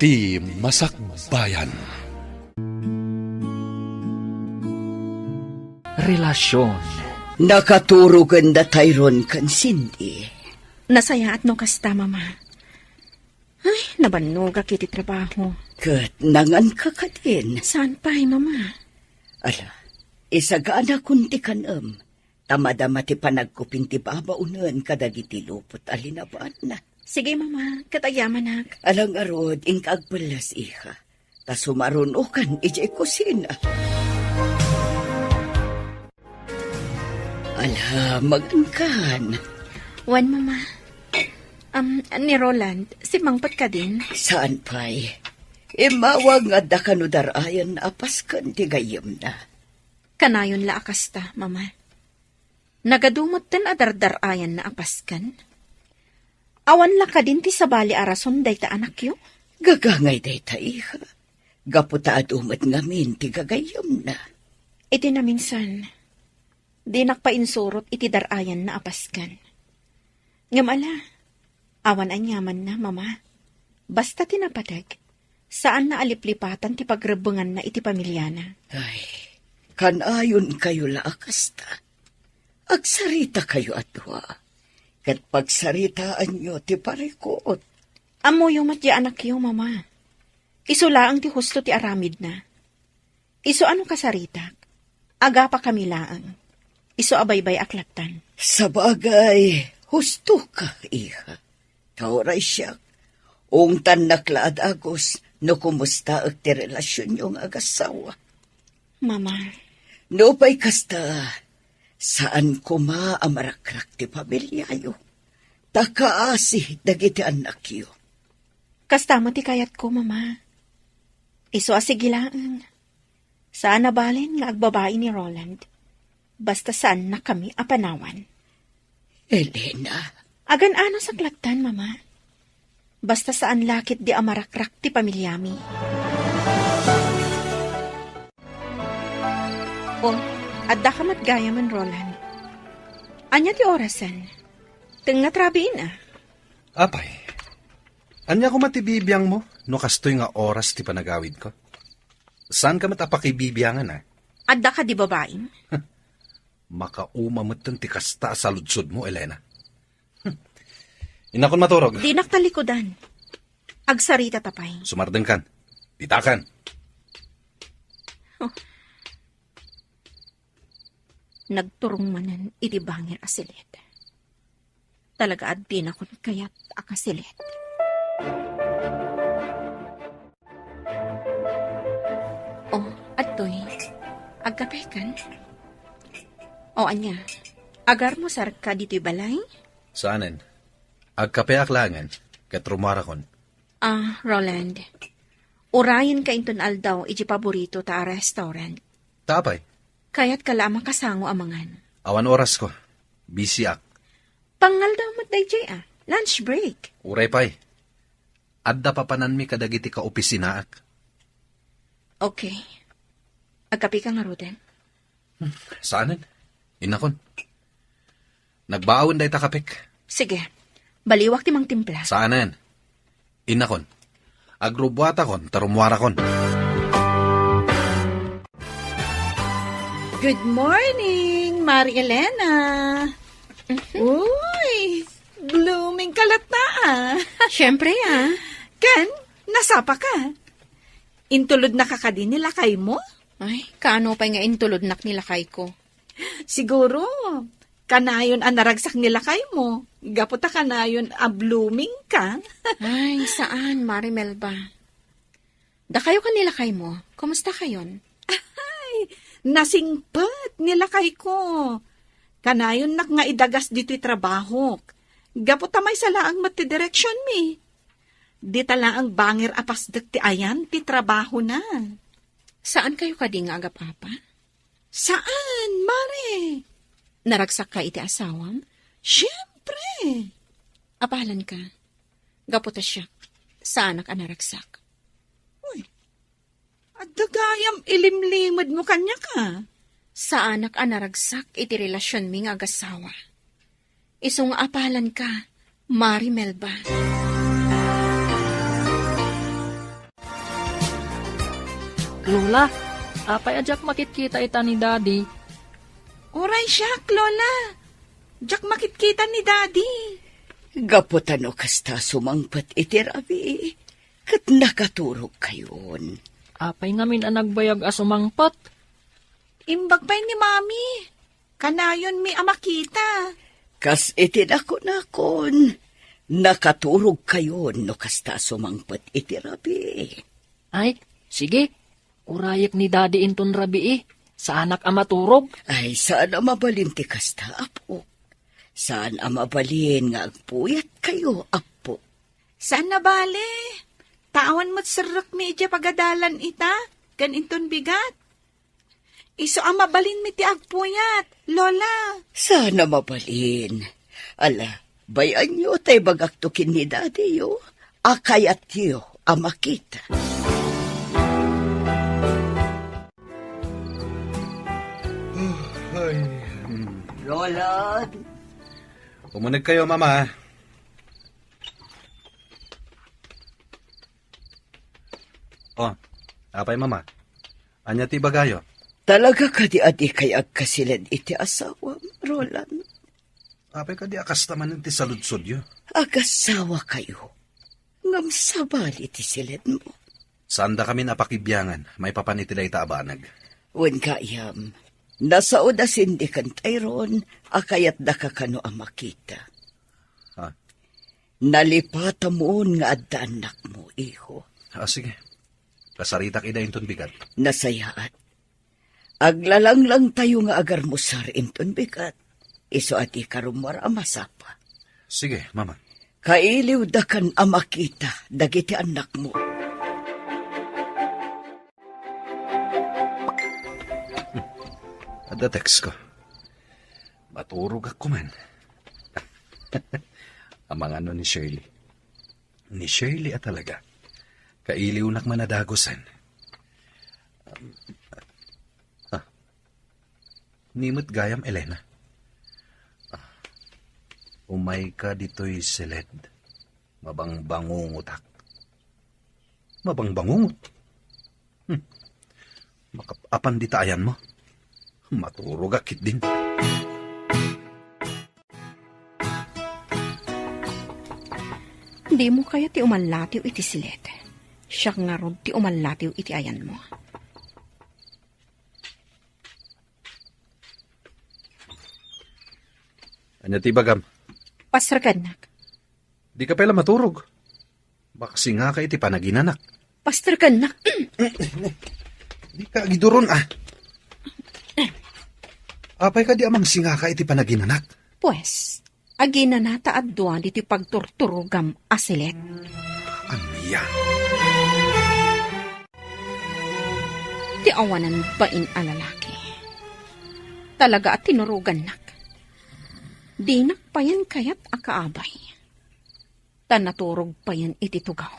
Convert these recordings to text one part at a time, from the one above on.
Iti Masakbayan. Relasyon. Nakaturugan da tayron kan Cindy. Nasaya at no kasta, mama. Ay, nabanog kiti trabaho. Kat nangan ka ka din. Saan pa, mama? Ala, isagana kunti kanam. Tamadama ti panagkupin ti babaunan kadagiti lupot alinabaan na. Sige, mama. Katayaman ak. Alang arod, ingkagbalas iha. Ta sumarunukan ijay kusina. Ala, magangkan. Wan, mama. Ni Roland, si Mangpat ka din? Saan pa'y? Imawag nga da kanudarayan na apaskan ti gayam na. Kanayon la akasta, mama. Nagadumot tan adardarayan na apaskan. Awan la ka din ti sabali arason day ta anak yo? Gagangay day ta iha. Gaputa adumat ngamin ti gagayam na. Iti na minsan, di nakpainsurot iti darayan na apaskan. Ngamala, awan anyaman na, mama. Basta tinapatag, saan na aliplipatan ti pagrebengan na iti pamilyana? Ay, kanayon kayo laakasta. Agsarita kayo atwa. Kat pagsaritaan nyo ti parikot. Amo yung matya anak yo, mama. Iso laang ti husto ti aramid na. Iso ano kasaritak? Aga pa kami laang. Iso abaybay aklatan. Sa bagay, husto ka, iha. Kauray siya. Ungtan naklaad agos, no kumusta ag ti relasyon yung agasawa. Mama. No pa'y kasta, saan kuma amarakrak ti pamilyayo. Takaasi dagiti anak yo. Kastama ti kayat ko, mama. Iso asigilaan. Saan nabalin nga agbabae ni Roland. Basta saan na kami apanawan. Elena. Agan ano sa klatan, mama. Basta saan lakit di amarakrak ti pamilyami. Oh, adda ka matgaya man, Roland. Anya ti orasan? Teng natrabiin ah. Apay, anya ko matibibiyang mo, no kastoy nga oras ti panagawid ko? Saan ka matapakibibiyangan ah? Adda ka di babaeng? Makaumamatan ti kasta sa ludsod mo, Elena. Inakon maturog. Di naktalikodan. Agsarita tapay. Sumardeng kan. Ditakan. Nagturong manan iti bangir asilit. Talaga at din ako kayat akasilit. Oh, atoy. Agkapekan. O anya, agar mo sarka dito'y balay? Saanen? Agkape aklangan, kat rumarakon. Roland. Urayan ka inton aldaw iti paborito ta restaurant. Tapay, Kaya't kalama kasango amangan. awan oras ko. Busy ak. Pangal daw matday jay lunch break. Uray pay. Adda papanan mi kadagiti ka opisina ak. Okay. Agkapi ka nga Ruden. Saanen? Inakon. Nagbaawon day takapik. Sige. Baliwak ti mang timpla. Saanen? Inakon. Agrubwata kon, tarumwara kon. Good morning, Mari Elena. Uy, blooming kalata Siyempre Ken, nasapa ka. Intulod na kakadin nila kay mo? Ay, kaano pa nga intulod nak nilakay ko. Siguro, kanayon ang naragsak nila kay mo. Gaputa kanayon ang blooming ka. Ay, saan, Marimel ba? Da kayo kanila kay mo. Kumusta kayon? Nasingpet nila kay ko. Kanayon nak nga idagas dito'y trabaho. Gaputa may salaang matidireksyon mi. Di tala ang bangir apasdak ti ayan ti trabaho na. Saan kayo kading aga, Papa? Saan, Mare? Naragsak ka iti asawam? Siyempre. Apalan ka. Gaputa siya. Saan ka naragsak? At dagayam ilimlimad mo kanya ka. Sa anak anaragsak iti relasyon mi nga agasawa. Isong apalan ka, Marimel ba? Lola, apay ajak makit-kita ita ni Daddy. Oray siya, Lola. Diyak makitkita ni Daddy. Gaputano kasta sumangpat iti Rabi. Kat nakaturog kayon. Apay ngamin ang nagbayag asumangpat. Imbag pa'y ni Mami. Kanayon mi amakita. Kas iti nakon. Nakaturog kayon no kasta sumangpat iti Rabi. Ay, sige. Urayak ni Daddy inton rabi sa anak amaturog. Ay, saan mabalin ti kasta, apo? Saan mabalin nga agpuyat kayo, apo? Saan na bale? Tawan mo't sarak medya pagadalan ita. Ganinton bigat. Iso mabalin mi ti agpuyat, Lola. Sana mabalin. Ala, bayan nyo tay bagaktukin ni Daddy yo. Akayat yo, amakita. Ay, Roland, Pumunag kayo, Mama. Oh, apay, Mama. Anya ti bagayo? talaga ka di adi kay agkasilid iti asawa, Roland. Apay ka di akas naman ti saludsod yo. Agasawa kayo. Ngam sabali ti silid mo. Saan da kami napakibyangan, may papanitilay ta abanag. Wen kayam, nasa oda sindikan tayron, akayat da ka kano amakita. Ha? Nalipata mo nga adda anak mo, iho. Sige. Kasarita kida inton bigat. Nasayaat. Aglalang lang tayo nga agar mo sar inton bigat. Iso ati karumar amasapa. Sige, Mama. Kailiw da kan amakita, dagiti anak mo. Ada text ko. Maturog ako man. Amang ano ni Shirley. Ni Shirley at talaga. Kailiw nak manadagosan. Nimot gayam, Elena. Umay ka dito'y silid. Mabangbangungutak. Mabangbangungot? Makapapan di tayan mo. Maturog akit din. Di mo kaya ti umalatiw iti silet. Siya nga ron ti umalatiw iti ayan mo. Anya ti bagam? Pasarkan nak. Di ka pala maturog. Baka singa ka iti panaginanak. Pasarkan nak. Di ka giduron Apay ka di amang singa ka iti panaginanak. Pues, agina nata at duwan iti pagturturugam asilet. Ano yan? Ti awanan bain alalaki. Talaga at tinurugan nak. Di nakpayan kayat akaabay. Tanaturog pa yan iti tugaw.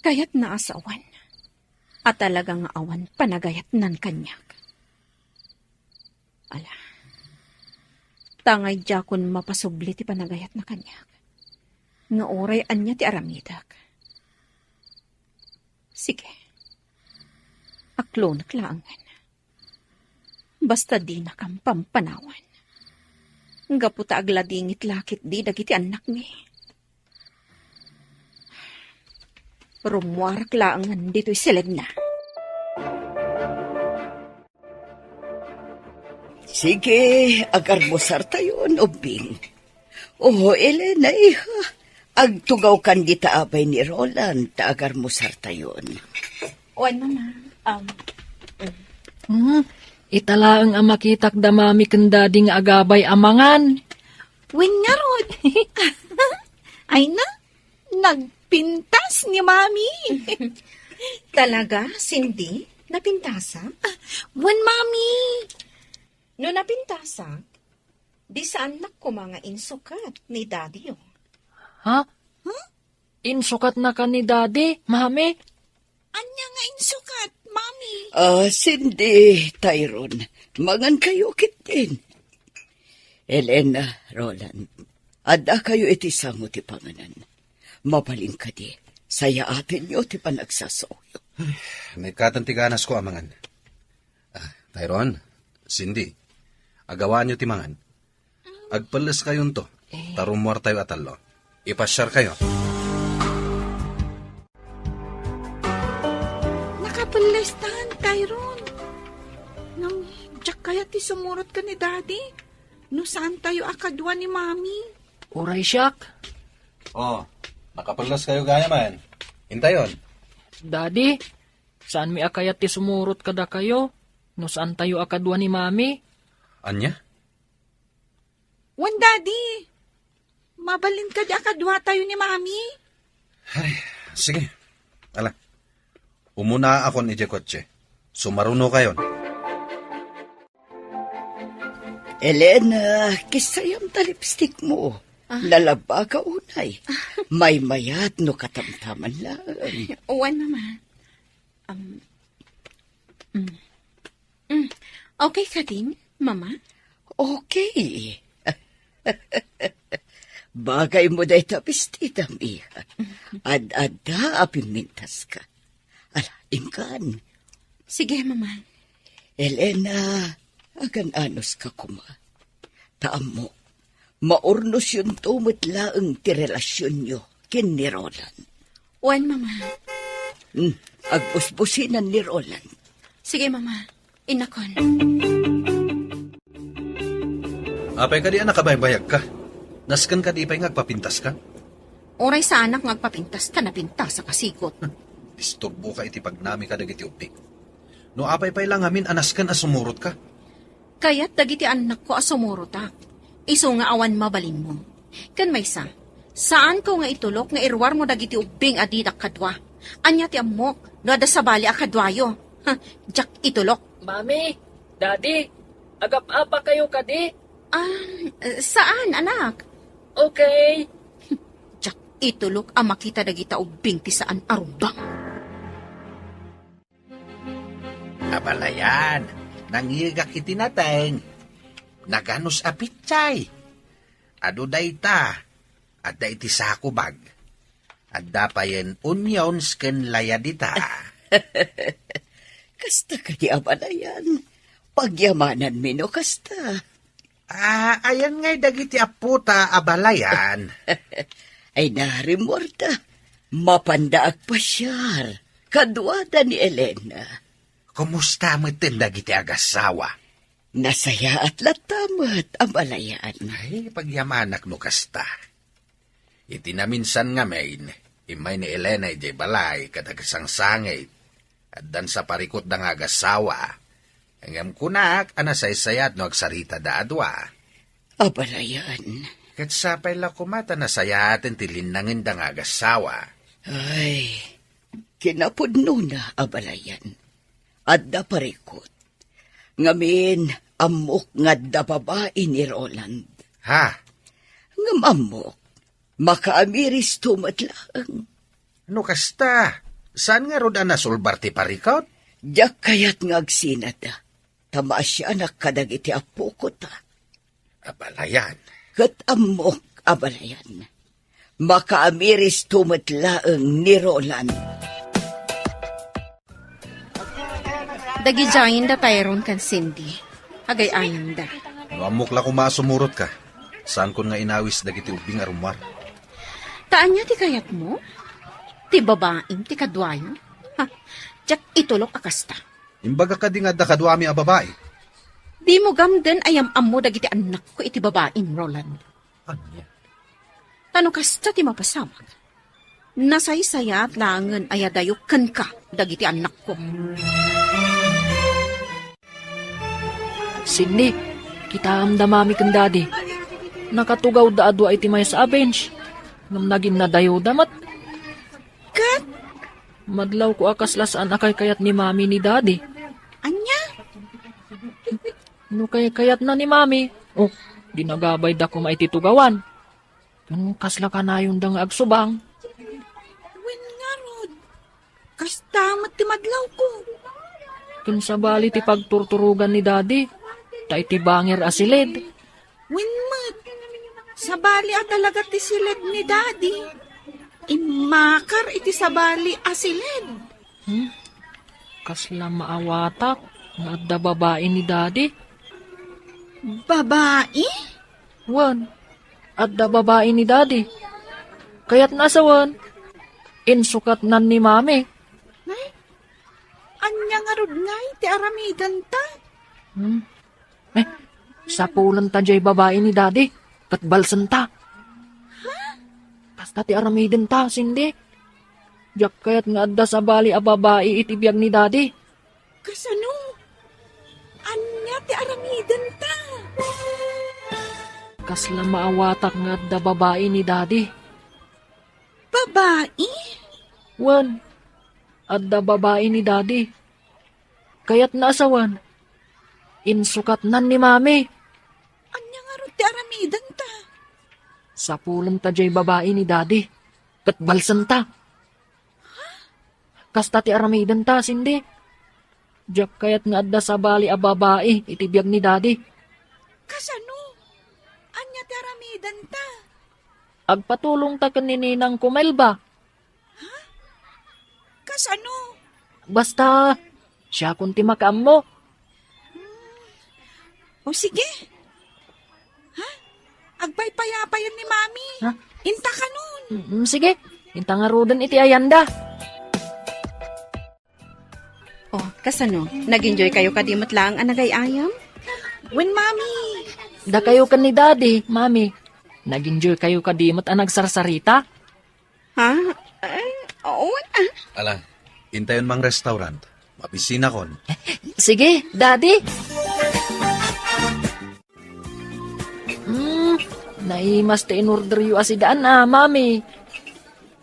Kayat naasawan. At talagang awan panagayat nan kanyak. Ala. Tangay jakon mapasubli ti panagayat na kanyak. Nga oray anya ti aramidak. Sige. Aklo naklaangan. Basta di na kang pampanawan. Gaputa agladingit lakit di dagiti anak mi. Rumuarak laangan dito'y silid na. Sige, agar mo sar tayo, ubing. Oh, Elena, iha. Agtugaw kan di taabay ni Roland, agar mo sar tayo. Oan, Mama. Itala ang amakitak da mami kanda ding agabay amangan. Wen nga rod. Ay na, nagpintas ni Mami. Talaga, Cindy? Napintasa? Wen, Mami. No napintasa, di sa anak ko mga insukat ni Daddy yun. Ha? Insukat na ka ni Daddy, mami. Anya nga insukat, Mami. Cindy, Tyrone, mangan kayo kitin. Elena, Roland, ada kayo iti sango ti panganan. Mabaling ka di, saya atin nyo ti panagsasoyo. Nagkatantiganas ko amangan. Tyrone, Cindy, agawaan nyo timangan. Agpalas kayon to, tarumwar tayo atalo. Ipasyar kayo. Nakapalistahan, Tyrone. Nang Jack kaya ti sumurot ka ni Daddy? No saan tayo akadwa ni Mami? Uray siyak. Nakapalas kayo gaya man. Hintayon. Daddy, saan mi akayat ti sumurot kada kayo? No saan tayo akadwa ni Mami? Anya? Wan, Daddy. Mabalin ka di akadwa tayo ni Mami? Sige. Ala. Umuna ako ni kotse. Sumaruno kayon. Elena, kisayam ta lipstick mo. Lalaba ka unay. May mayat no katamtaman lang. Uwan, Mama. Okay ka din, Mama? Okay. Bagay mo dahi tapistita, Miha. Ad-ada apimintas ka. Ala, ingkan. Sige, Mama. Elena, agan-anos ka kuma. Taam mo, maurnos yun tumitlaang ti relasyon nyo kin ni Roland. Uwan, Mama. Agbusbusinan ni Roland. Sige, Mama. Inakon. Apay ka di nakabaybayag ka. Naskan ka di pa'y ngagpapintas ka. Oray sa anak ngagpapintas ka na pintas sa kasikot. Disturbo ka iti pagnami ka dagiti upik. No apay pa'y lang amin anaskan asumurot ka. Kaya't dagiti anak ko asumurota. Iso nga awan mabalin mo. Kan may saan ko nga itulok nga irwar mo dagiti ubing adidak kadwa. Anya ti amok, gada sabali akadwayo. Jak itulok. Mami, Daddy, agap-apa kayo kadi? Saan, anak? Okay. Jak itulok ang makita dagita ubing ti saan arubang. Abalayan, nangigak itinateng. Naganos apitsay. Ado dayta, at dayti sakubag. At dapayen onions ken layadita. Kasta ka di abalayan. Pagyamanan mino kasta. Ayan ngay dagiti aputa abalayan. Ay narimorta. Mapandaag pasyar. Kadwada ni Elena. Kumusta mo tin dagiti agasawa? Nasaya at latamat abalayan. Ay, pagyamanak no kasta. Iti naminsan nga main, imay ni Elena iti balay kadagasang sangit. At dan sa parikot ng agasawa, hanggang kunak, anasaysayat no agsarita da adwa. Abalayan. Kat sapay la kumata nasayatin tilinangin da agasawa. Ay, kinapudno na abalayan. At da parikot. Ngamin, amok nga da babae ni Roland. Ha? Ngam amok, makaamiris tumatlang. No kasta? Saan nga roda nasulbar ti parikot? Diyak kayat nga agsinada. Tama siya nakadagiti apo ko ta. Abalayan. Kat amok abalayan. Makaamiris tumatlaang ni Roland. Dagijayin da Tyrone kan Cindy. Agay-ayon da. No amok la kumasumurot ka. Saan kon nga inawis dagiti ubing arumwar. Taan niya ti kayat mo? Ti babaeng ti kadwayo? Jak itulok akasta. Imbaga ka di nga da kadwami a babae. Di mo gamden ayam-am mo dagiti anak ko iti babaeng Roland. Anya? Tano kasta ti mapasawag. Nasaysaya at langan ayadayok kan ka dagiti anak ko. Sidney, kita amdamami kang Daddy. Nakatugaw da adwa iti may sa bench. Ngam naging nadayo damat. Kat, Madlaw ko akas lasaan akay kayat ni Mami ni Daddy. anya? No kay kayat na ni Mami. Oh, dinagabay da ko maititugawan. Kung kasla ka na yung dang agsubang. Wen nga, Rod. Kastamat ti madlaw ko. Kung sabali ti pagturturugan ni Daddy. Ta iti banger asilid. Winmat, sabali at talaga ti silid ni Daddy. Imakar iti sabali asilid. Kasla maawatak nga adda babae ni daddy. Babae? Wan, adda babae ni daddy. Kaya't nasawan, insukat nan ni mami. Anya nga rod nga iti aramidan ta. Sapulan ta jay babae ni daddy. Katbalsan ta. Kasta ti aramiden ta, sindi. Jak kayat nga adda sa bali a babae itibiyag ni daddy. Kasano? Anya ti aramidan ta. Kasla maawatak nga adda babae ni daddy. Babae? Wan, adda babae ni daddy. Kaya't naasawan, insukat nan ni mami. Anya nga rod ti aramidan ta. Sapulan ta jay babae ni daddy. Katbalsan ta. Kasta ti aramidan ta, sindi. Jak kayat nga adda sa bali a babae itibiyag ni daddy. Kasano? Anya ti aramidan ta. Agpatulong ta kanininang kumelba. Kasano? Basta, siya kunti makaam mo. O sige. Ha? Agpaypayapayan ni Mami. Ha? Inta ka nun. Sige, intangarudan iti ayanda. Oh, kasano? Nag-enjoy kayo kadimot lang ang nagayayam? When Mami. Da kayo kan ni daddy, mami. Nag-enjoy kayo kadimot ang nagsarsarita? Ha? Ay, oo na. Ala, intayon mang restaurant. Mapisina kon. Sige, daddy. Naimas te in-order yu asidaan mami.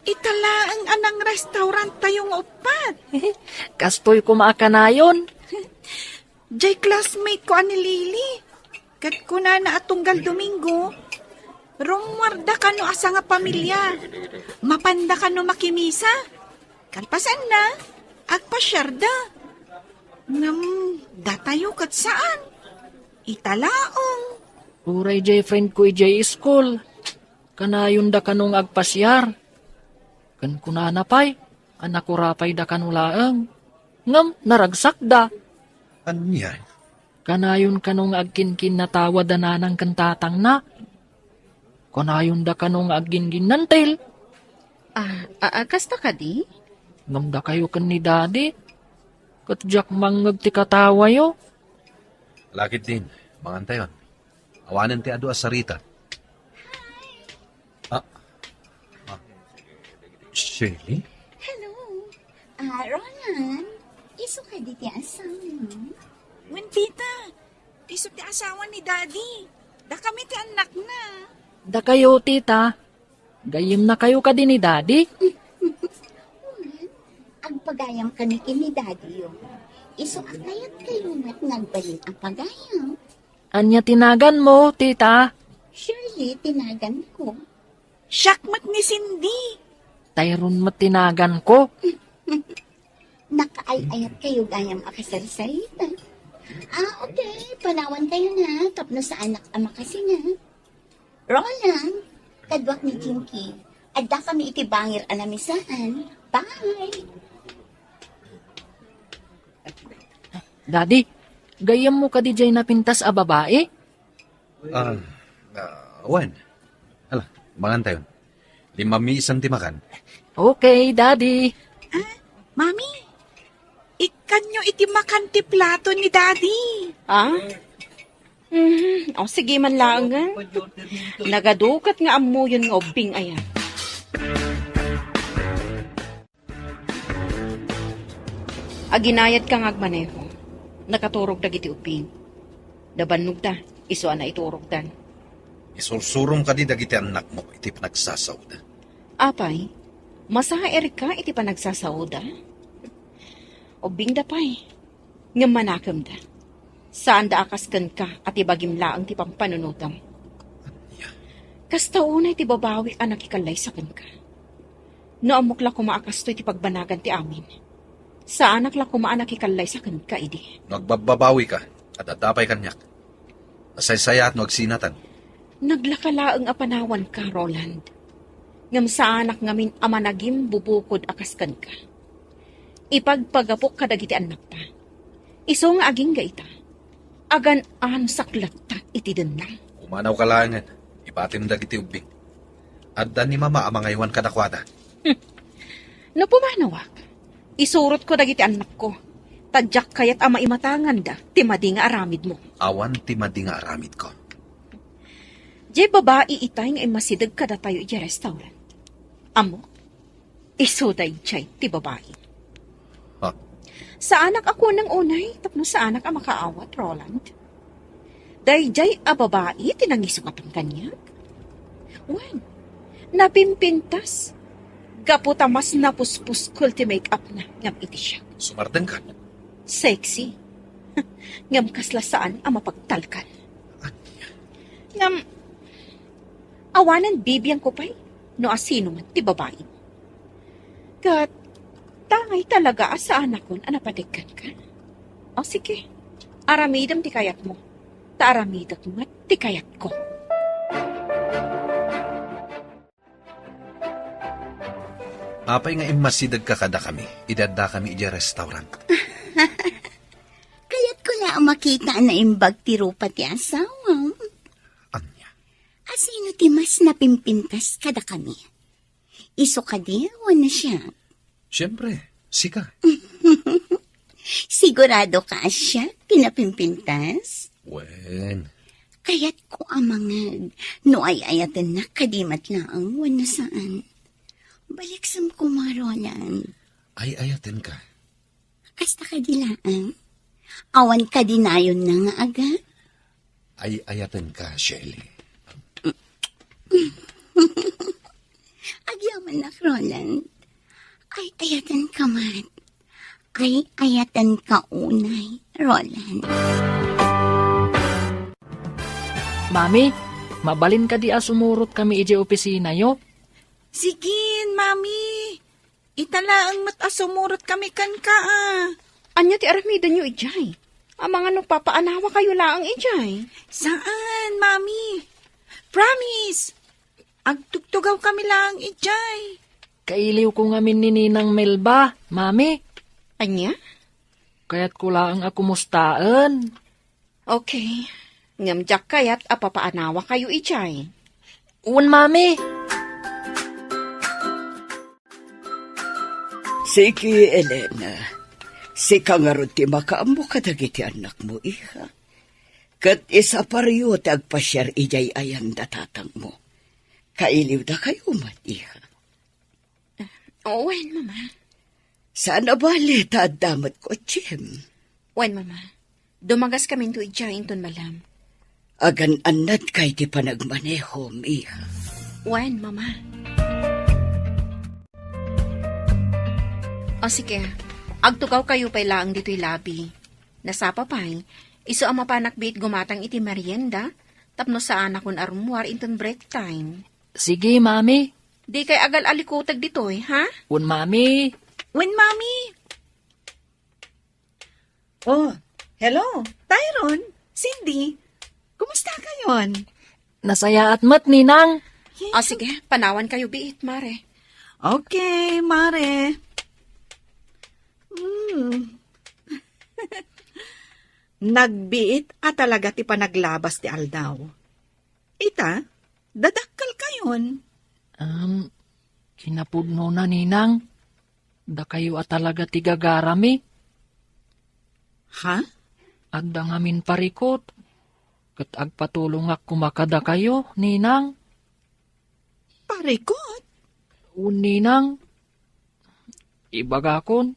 Itala ang anang restaurant tayong upat. Kastoy ko maakanayon. Jay classmate ko ani Lily. Kat ko na atunggal Domingo. Rumwarda ka no asa nga pamilya. Mapanda ka no makimisa. Kalpasan na. Agpasyarda. Datayo kat saan? Italaong. Uray jay friend ko jay school. Kanayon da kanong agpasyar. Kan kunanapay. Anak ko rapay da kanulaang. Ngam, naragsak da. Anya? Kanayon kanong agkinkin na tawad da nanang kantatang na. Kanayon da kanong agingin nantil. Kasta ka di? Ngam da kayo kan ni daddy. Katjak mangag ti katawa yo. Lakit din. Mangantayon. Awanan ti adu asarita. Shirley? Hello. Roland. Iso ka di ti asawa. Wen tita. Isip ti asawa ni Daddy. Da kami ti anak na. Da kayo, tita. Gayim na kayo ka din ni daddy. Ang pagayam ka ni kini daddy yo. Iso akayat kayo mat nagbalin ang pagayam. Anya tinagan mo, tita. Surely, tinagan ko. Syakmat ni Cindy. Tayron matinagan ko. Nakaayayat kayo gayam akasarsarita. Okay. Panawan kayo na. Tapno sa anak ama kasi nga. Roland, kadwak ni Jinky. Adda kami itibangir anamisaan. Bye! Daddy, gayam mo ka di jay napintas a babae? Wan. Ala, mangantayon. Limami isang timakan. Okay, daddy. Mami, ikanyo iti makanti plato ni Daddy. Sige man lang. Nagadukat nga amo yun nga obing ayan. Aginayad ka nga agmaneho. Nakaturog dagiti uping. Dabanog da, iso na iturog dan. Isursurom ka di dagiti anak mo, iti panagsasawda. Apay, masaher ka iti panagsasawda. Obing da pay, nga manakam da. Saan da akaskan ka at ibagim laang ti pampanunutam. Kasta una iti babawi ang nakikalay sa kan ka. No amok la kumaakasto iti pagbanagan ti amin. Saan akla kumaan nakikalay sa kan ka idi. Nagbabawi ka at adapay kanyak. Asaysaya at magsinatan. Naglakalaang apanawan ka, Roland. Ngam sa anak ngamin amanagim bubukod akaskan ka. ipagpagapok kadagiti anak ta. Iso nga aging gaita. Agan an saklat ta iti lang. Umanaw ka langan. Ipatim dagiti ubing. Adda ni mama ang mga iwan kadakwada. No pumanawak, isurot ko dagiti anak ko. Tadyak kayat ama imatangan da, timadi nga aramid mo. Awan ti madi nga aramid ko. Jay babae itay nga imasidag kada tayo iti restaurant. Amo, isuday jay ti babae. Ha? Sa anak ako ng unay, tapno sa anak ang makaawat, Roland. Dayjay a babae, tinangisungatan kanya. Wan, napimpintas. Gaputa mas napuspus kulti make-up na, ngam iti siya. Sumardeng ka. Sexy. Ngam kaslasaan ang mapagtalkan. Anya. Ngam, awanan bibiyang ko pa'y, no asino man ti babae. Kat, tangay talaga sa anak kon anapatigkan ka. O sige, aramidam ti kayat mo. Taaramidat mo at ti kayat ko. Apay nga imasidag ka kada kami. Idadda kami iti restaurant. Kaya't ko lang makita na imbag ti rupa ti asawa. Anya. Asino ti mas napimpintas kada kami. Iso ka di, na siya. Siyempre, sika. Sigurado ka siya, pinapimpintas? Wen. Kaya't ko amangag, no ay ayatan na kadimat lang, na saan. Baliksam ko marolan. Ay ayatin ka. Kasta ka dilaan. Awan ka dinayon na nga aga. Ay ayatin ka, Shelly. Agyaman na, Roland. Ay ayatan ka man. Ay ayatan ka unay, Roland. Mami, mabalin ka di sumurot kami iji opisina yo. Sigin, mami. Itala ang matasumurot kami kan ka Anya ti aramida nyo ijay. Ang mga nagpapaanawa kayo laang ijay. Saan, mami? Promise. Agtugtugaw kami lang, ijay. Kailiw ko ngamin ni Ninang Melba, mami. Anya? Kaya't ko lang akumustaan. Okay. Ngamjak kayat apapaanawa kayo ijay. Un, mami. Sige, Elena. Sika nga ron ti makaambo kadagiti anak mo, iha. Kat isa pariyo tagpasyar ijay ayan datatang mo. Kailiw da kayo man, iha. Wen, mama. Sana bali damat ko, Jim. Wen, mama. Dumagas kami to ijay inton malam. Agan anad kay ti panagmaneho, iha. Wen, mama. O sige, agtugaw kayo pa'y laang dito'y labi. Nasapa pa'y, iso ang mapanakbit gumatang iti merienda, tapno sa anak kon arumwar inton break time. Sige, mami. Di kay agal alikutag dito'y, ha? Un, mami. When, mami? Oh, hello. Tyron, Cindy. Kumusta kayon? Nasaya at mat, Ninang. O sige, panawan kayo biit, mare. Okay, mare. Nagbiit at talaga ti panaglabas ti aldaw. Ita, dadakkel kayon. Kinapudno na, Ninang. Da kayo at talaga ti gagarami. Ha? At da ngamin parikot. Kat agpatulong ak kumakada kayo, Ninang. Parikot? Un, Ninang. Ibagakon.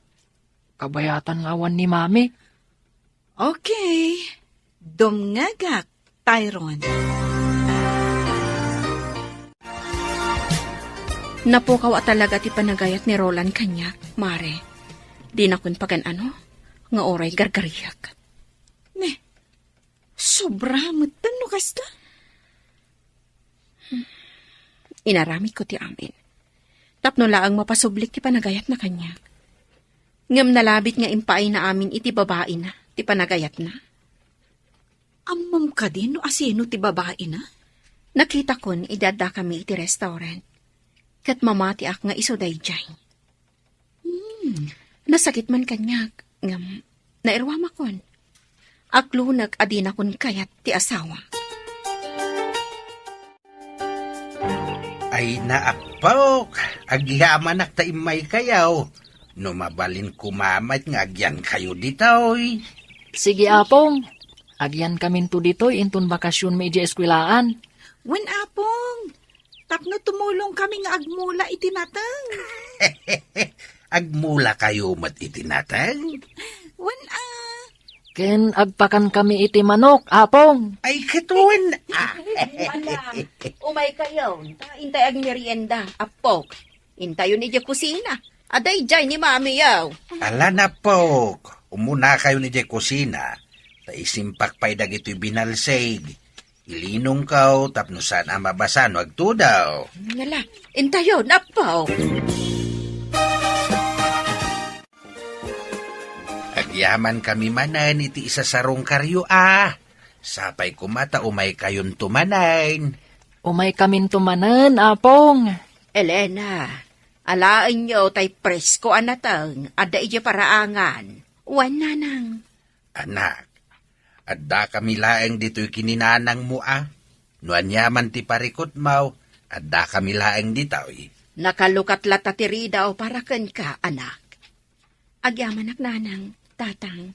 Kabayatan ngawan ni Mami. Okay. Dumngagak, Tyron. Napukaw at talaga ti panagayat ni Roland kanya, mare. Di na kun pagan ano, nga oray gargariyak. Ne, sobra mo no kasta? Inaramid ko ti amin. Tapno laang mapasublik ti panagayat na kanya. Ngam nalabit nga impaay na amin iti babae na, ti panagayat na. Amam ka din no asino ti babae na? Nakita kon idada kami iti restaurant. Kat mamati ak nga iso dayjay. Nasakit man kanyag, ngam, nairwama kon. Aklunag adina kon kayat ti asawa. Ay naapok, agyaman ak taimay kayaw. No mabalin kumamat nga agyan kayo ditoy. Sige, Apong. Agyan kamin to ditoy intun bakasyon may eskwelaan. Wen apong, tapno tumulong kami nga agmula itinatang. Agmula kayo mat itinatang. Wen Ken agpakan kami iti manok, Apong. Ay katuan. Ala, umay kayo. Intay ag merienda, apok. Intayon ni kusina. Aday jay ni mami yaw. Ala na po. Umuna kayo ni Jay kusina. Taisimpak pa'y dagito'y binalsig. Ilinong kaw, tapno saan ang mabasano agtudaw. Ngala, intayon, apok. Agyaman kami manan iti isa sarong karyo Sapay kumata umay kayon tumanain. Umay kamin tumanan, Apong. Elena, alaan nyo tay presko anatang, ada ije paraangan. Wan nanang. Anak, adda kami laeng dito'y kininanang mo Nuan yaman ti parikot mau, adda kami laeng dito'y. Nakalukat latatiri daw para ken ka, anak. Agyaman nanang, tatang.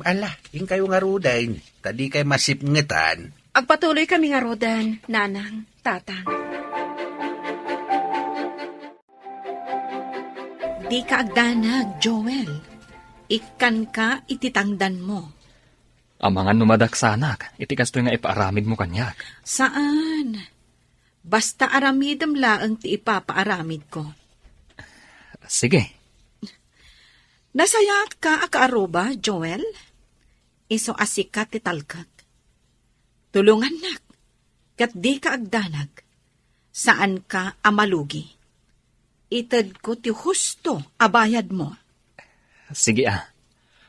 Ala, yung kayo nga rudain. Tadi kay masipngetan. Agpatuloy kami nga rodan, nanang, tatang. Di ka agdanag, Joel. Ikan ka ititangdan mo. Amangan numadaksanak, itikas to nga ipaaramid mo kanyak. Saan? Basta aramidam laang ti ipapaaramid ko. Sige, Nasayat ka akaaroba, Joel? Iso asika ti talkag. Tulungan nak, kat di ka agdanag. Saan ka amalugi? Ited ko ti husto abayad mo. sige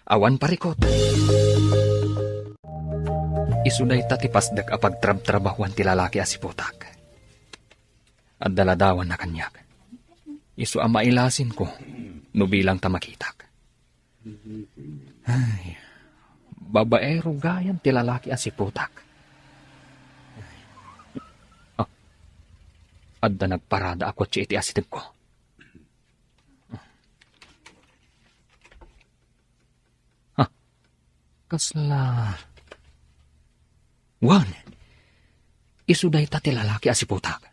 Awan parikot. Isuday tatipasdak apagtrab-trabahuan ti lalaki asiputak. At daladawan na kanyak. Isu amailasin ko, no bilang tamakitak. Ay, babaero gayan ti lalaki asiputak. Adda nagparada ako ti iti asitig ko. Kasla... Wan, isuday ta ti lalaki asiputak.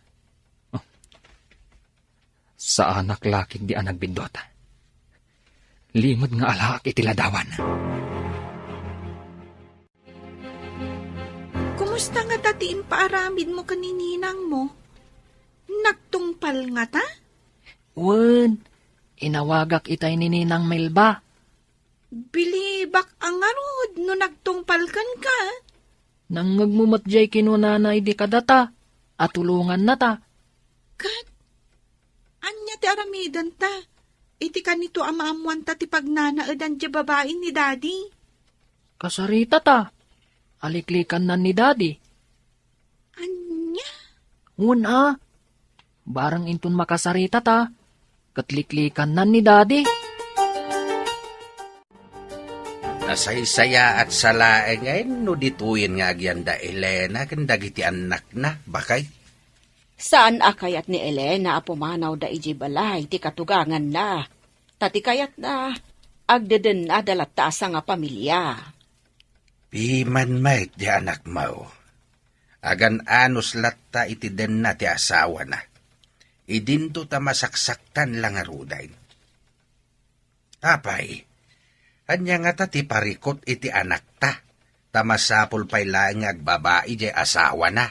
Sa anak laking di anag bindot. Limod nga alak iti ladawan. Kumusta nga tatiin paaramid mo kanininang mo? Nagtungpal nga ta? Wen, inawagak itay ni Ninang Melba. Bilibak ang arod no nagtungpalkan ka. Nang ngagmumatjay kinunanay di kadata, at tulungan na ta. Kat, anya ti aramidan ta. Iti kanito amaamuan ta ti pagnanaadan di babae ni daddy. Kasarita ta. Aliklikan na ni daddy. Anya? Una, barang intun makasarita ta. Katliklikan na ni daddy. Nasaysaya at salae ngayon no dituyin nga agyanda Elena kandagiti anak na bakay. Saan akayat ni Elena apumanaw da iji balay ti katugangan na. Tati kayat na agdeden na dalatasa nga pamilya. Piman mait di anak mo. Agan anos latta iti den na ti asawa na. Idinto ta masaksaktan lang arudain. Apay, anya nga ta ti parikot iti anak ta. Tamasapol pa'y lang agbabae di asawa na.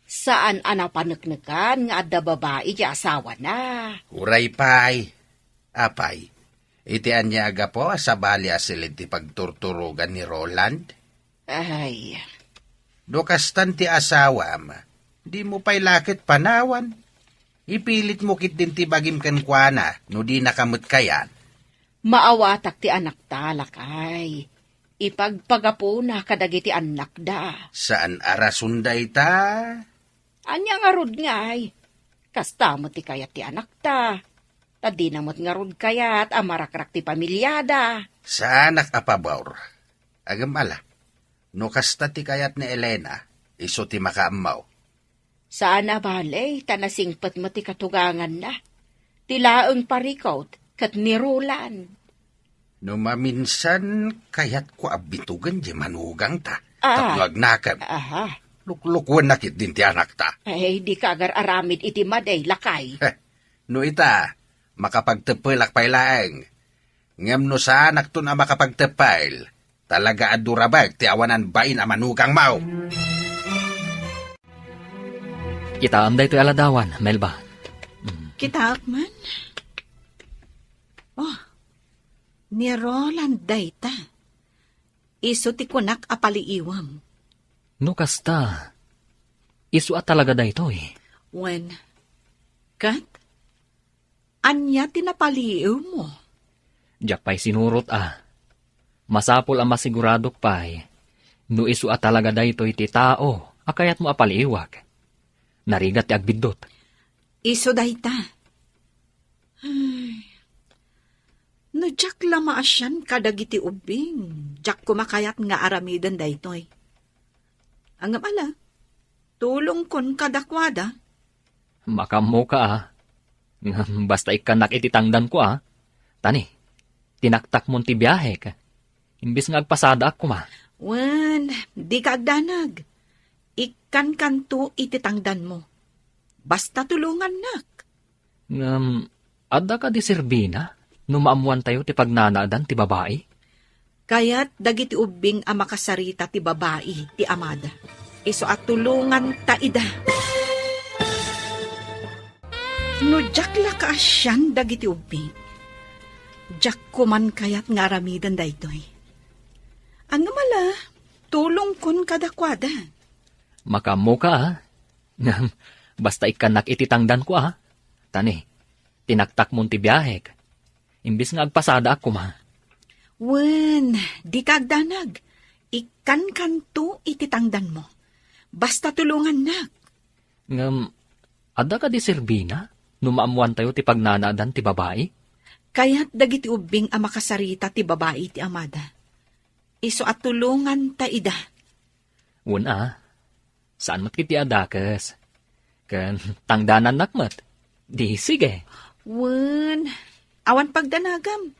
Saan anapaneknekan nga adda babae di asawa na. Uray pa'y. Apay, iti anya aga po sa bali asilid ti pagturturugan ni Roland. Ay, Dokastan ti asawa ma. Di mo pa'y lakit panawan. Ipilit mo kit din ti bagim kankwana no di nakamot kayan. maawatak ti anak talakay. Ipagpagapo na kadagiti anak da. Saan arasunday ta? Anya nga rod ngay. Kasta mo ti kayat ti anak ta. Tadi namot nga rod kayat, amarakrak ti pamilyada. Sa anak apabaur. Agam ala. No kasta ti kayat ni Elena, iso ti makaamaw. Saan abalay, tanasingpat mo ti katugangan na. Tilaang parikot, kat nirulan. No maminsan, kayat ko abitugan di manugang ta. Ah. Tapno agnakan. Aha. Luklukwan nakit din ti anak ta. Ay, di ka agar aramid iti maday, lakay. No ita, makapagtepelak pay laeng. Ngem no sa anak to na makapagtepel, talaga adurabag ti awanan bain a manugang mau. Kita amday to aladawan, Melba. Kita, man. Oh, ni Roland dayta. Iso ti kunak apaliiwam. No kasta, isu at talaga da ito eh. When, kat, anya tinapaliiw mo? Diyak pa'y sinurot Masapol ang masiguradok pa'y, no isu at talaga da ito iti tao, akayat mo apaliiwag. Narigat ti agbidot. Iso dayta. Ay, no jak lama asyan kadagiti ubing. Jak kumakayat nga aramidan daytoy. Angam ala, tulong kon kadakwada. Makamo ka Basta ikanak ititangdan ko Tani, tinaktak mo ti biyahe ka. Imbis nga agpasada ako Wan, di ka agdanag. Ikan kanto ititangdan mo. Basta tulungan nak. Adda ka di Serbina, numaamuan tayo ti pagnanaadan ti babae. Kaya't dagiti ubing ang makasarita ti babae, ti amada. Iso at tulungan ta ida. No jak la ka asyan dagiti ubing. Jak kuman kayat nga ramidan daytoy. Ang mala, tulong kon kadakwada. Makamo ka Basta ikanak ititangdan ko Tani, tinaktak mo ti biyahe ka. Imbis nga agpasada ako Wen, di kagdanag. Ikan kanto ititangdan mo. Basta tulungan nak. Adda ka di Serbina, numaamuan tayo ti pagnanaadan ti babae. Kaya't dagiti ubing ang makasarita ti babae ti amada. Iso at tulungan ta ida. Una, saan mat kiti adakas? Kan tangdanan nakmat. Di sige. Wen, awan pagdanagam.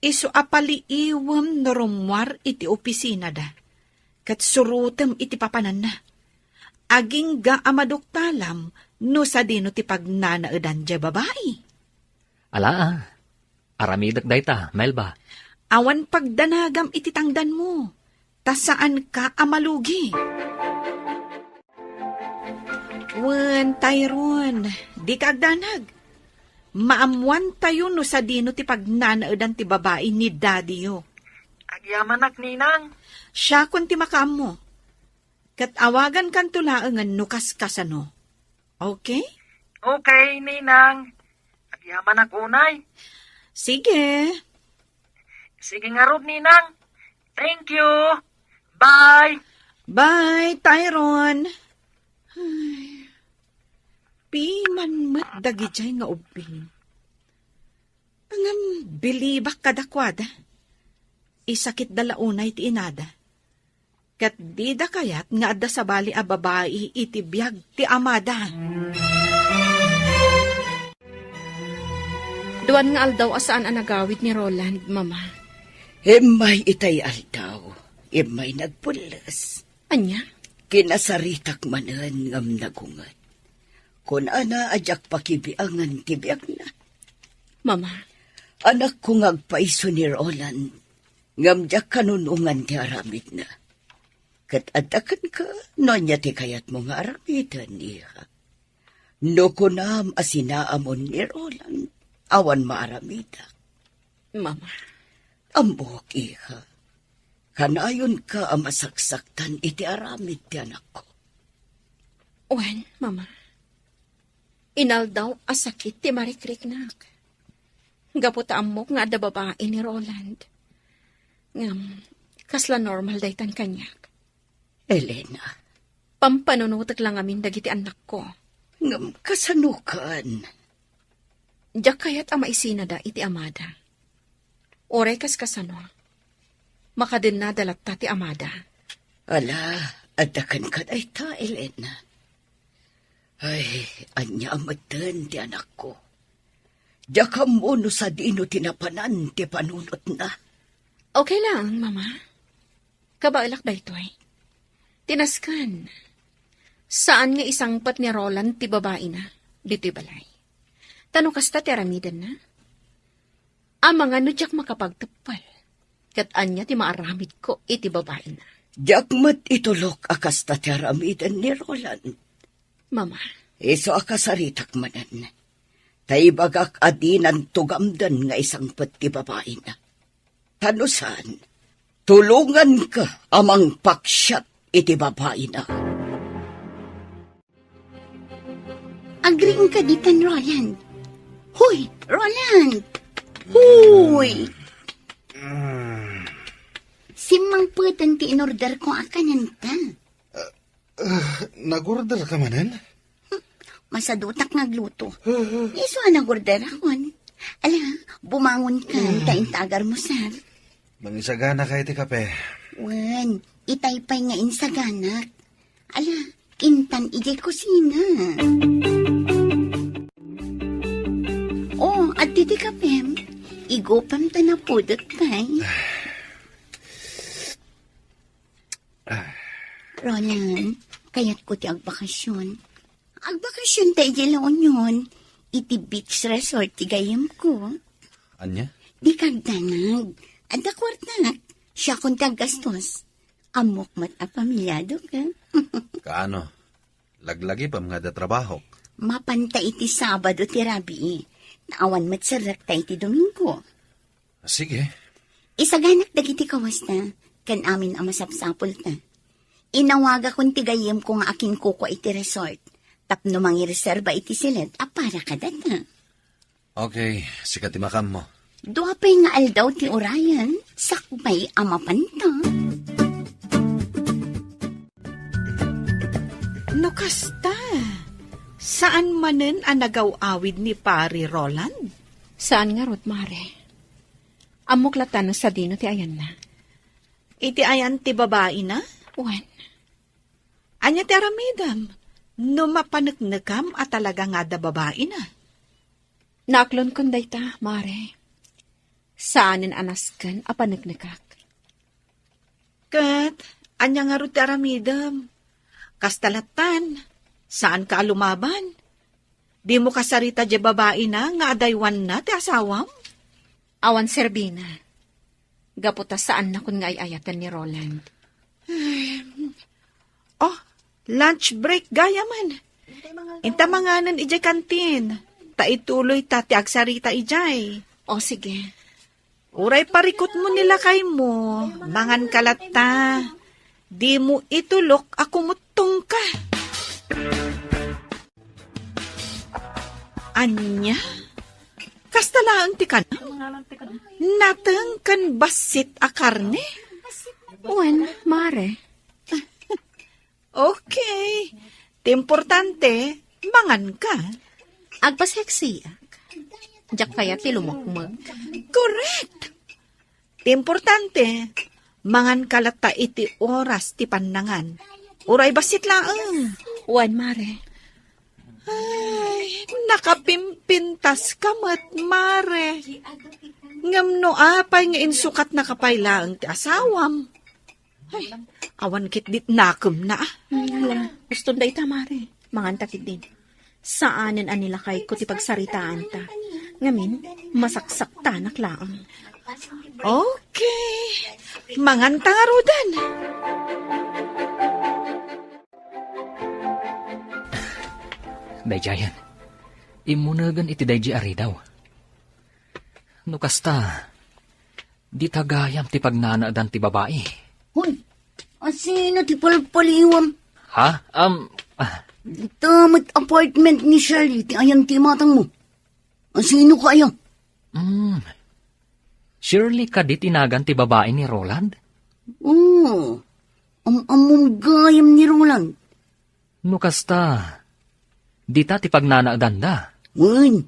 Iso apaliiwam na rumwar iti opisina da. Kat surutem iti papanan na. Aging ga amaduktalam no sa dino ti pagnanaadan di babae. Ala aramidak dayta, Melba. Awan pagdanagam iti tangdan mo. Ta saan ka amalugi? Wen, Tyrone, di ka agdanag. Maamuan tayo no sa dino ti pagnanaadan ti babae ni daddy yo. Agyamanak, ninang. Siya kun ti makaam mo. Kat awagan kan tulaangan no kaskasano. Okay? Okay, ninang. Agyamanak unay. Sige. Sige nga rod, ninang. Thank you. Bye. Bye, Tyrone. Ay, piman mat dagijay nga ubing. Angam bilibak kadakwada. Isakit dalaunay ti inada. Kat di da kayat nga adda sa bali a babae iti biyag ti amada. Duan nga aldaw asaan ang nagawid ni Roland, Mama. Imay itay aldaw, imay nagpulas. Anya? Kinasaritak manan ngam nagungan. Kun ana ajak pakibiangan tibiyag na. Mama, Anak ko ngagpaiso ni Roland, ngam jak kanunungan ti aramid na. Kat adakan ka, no niya ti kayat mo nga aramidan niya. No kunam asinaamon ni Roland, awan maaramida. Mama. Ambok iha, kanayon ka ang masaksaktan iti aramid ti anak ko. Wen, Mama. Inaldaw asakit ti marikriknak. Gaputaan mo nga da babae ni Roland. Ngam, kasla normal daytan kanyak. Elena, Pampanunutak lang amin dagiti anak ko. ngam kasanukan. Diyak kayat ama isinada iti amada. Oray kas kasano. Makadin na dalat ti amada. Ala, adakan ka day ta, Elena. Ay, anya amatan ti anak ko. Diya mo no sa dino tinapanan ti panunot na. Okay lang, mama. Kabailak da ito eh. Tinaskan. Saan nga isang pat ni Roland ti babae na? Dito'y balay. Tanong kasta ti aramidan na? Ang mga nudyak makapagtapal. Kat anya ti maaramid ko iti babae na. Diakmat itulok akas ta ti aramidan ni Roland. Mama, Iso akasaritak manan. Taibagak adinan tugamdan nga isang pati babae na. Tanusan, tulungan ka amang paksyat iti babae na. Agring ka ditan, Roland. Huy, Roland! Huy! Simang putan ti in-order ko akanan ta. Nag-order ka manan? Masadutak nagluto. Iso nag-order akon. Ala, bumangon ka, taintagar mo, sir. Mangisagana ka iti kape. Wan, itaypay nga insaganak. Ala, intan ijay kusina. Oh, at titi kapem, igopam ta na pudot kay. Roland, kayat ko ti agbakasyon. Agbakasyon tayo di laon yun. Iti beach resort ti gayam ko. Anya? Di kagdanag. Ada kwartak. Siya kung tagastos. Amok mat a pamilyado ka. Kaano? Laglagi pa mga trabaho. Mapanta iti Sabado ti Rabi. Naawan mat sarak ta iti Domingo. Sige. Isaganak dagiti kawas na. Kan amin ang masapsapol ta. Inawaga kong tigayem ko nga aking kuko iti resort. Tapno mangireserba iti silid a para kadata. Okay, sikat imakam mo. Duapay nga aldaw ti Orion. Sakbay amapanta. No kasta. Saan manen ang nagaw-awid ni Pari Roland? saan nga rod, mare? Amuklatan sa dino ti ayan na. Iti ayan ti babae na? Wan, Anya ti aramidam. No mapanagnagam at talaga nga da babae na. naaklon kon dayta, mare. Saanin anaskan apanagnagak. Kat, anya nga ro ti aramidam. Kastalatan, saan ka lumaban? Di mo kasarita di babae na nga adaywan na ti asawam? Awan serbina. Gaputa saan na kun nga ayatan ni Roland. Oh, lunch break gaya man. Inta manganan ijay kantin. Ta ituloy ta ti agsarita ijay. O sige, Uray parikot mo nila kay mo. Mangan kalata. Di mo itulok ako mutong ka. Anya? Kastalaan ti ka na? Natang kan basit a karne? wan, mare. Okay. Ti importante, mangan ka. Agpaseksiak. Diyak kaya ti lumukmag. Correct. Ti importante, mangan kalata iti oras ti pannangan. Uray basit laang. Wan, mare. Ay, nakapimpintas ka mare. Ngam no apay nga insukat na kapaylaang ti asawam. Ay, awan kit dit nakum na. Hala, gusto da ita, mare. Mangan tatid din. Saanin anilakay ko ti pagsaritaan ta. Ngamin, masaksak tanak laang. Okay. Mangan tangarudan. Dayjayan, imunagan iti dayji ari daw. No kasta, di tagayam ti pagnanaadan ti babae. Hoy, asino ti palpaliwam? Ha? Tamad apartment ni Shirley, ti ayang ti matang mo. Asino ka ayang? Surely ka di tinagan ti babae ni Roland? Oo, among gayam ni Roland. No kasta, di ta ti pagnanaadan da. Wan,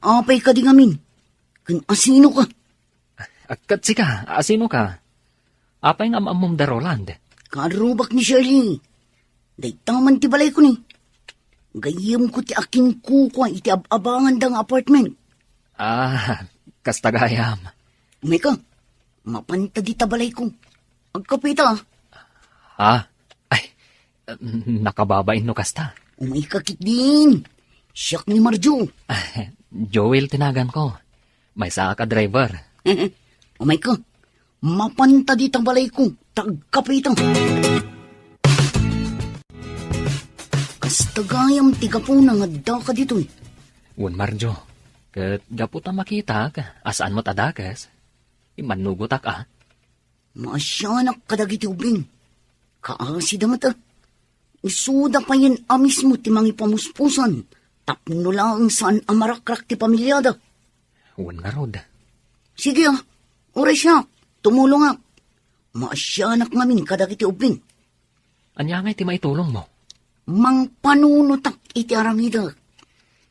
Apay ka di ngamin. Kan asino ka. Kat sika, asino ka? Apay nga maamom da Roland. Karubak ni Shirley. Day taman ti balay ko ni. Gayam ko ti akin kuko iti abangan dang apartment. Kastagayam. Umay ka, mapanta di tabalay ko. Agkapita. Nakababain no kasta. Umay kakit din. Siyak ni Marjo. Joel tinagan ko. May saa ka driver. Umay ka, mapanta di tabalay ko. Tagkapita. Kastagayam tiga po nang adda ka dito eh. Wan Marjo, kat gaputa makita ka, asaan mo tadakas? Imanugot ka. Maasyanak kadagiti ubing. Kaasi damat ah. Isuda pa yan amis mo ti mangi pamuspusan. Tapno lang saan amarakrak ti pamilyada. Wan nga rod. Sige ah, oras siya. Tumulong ah. Maasyanak ngamin kadagiti ubing. Anya ngay ti maitulong mo. Mang panunutak iti aramida.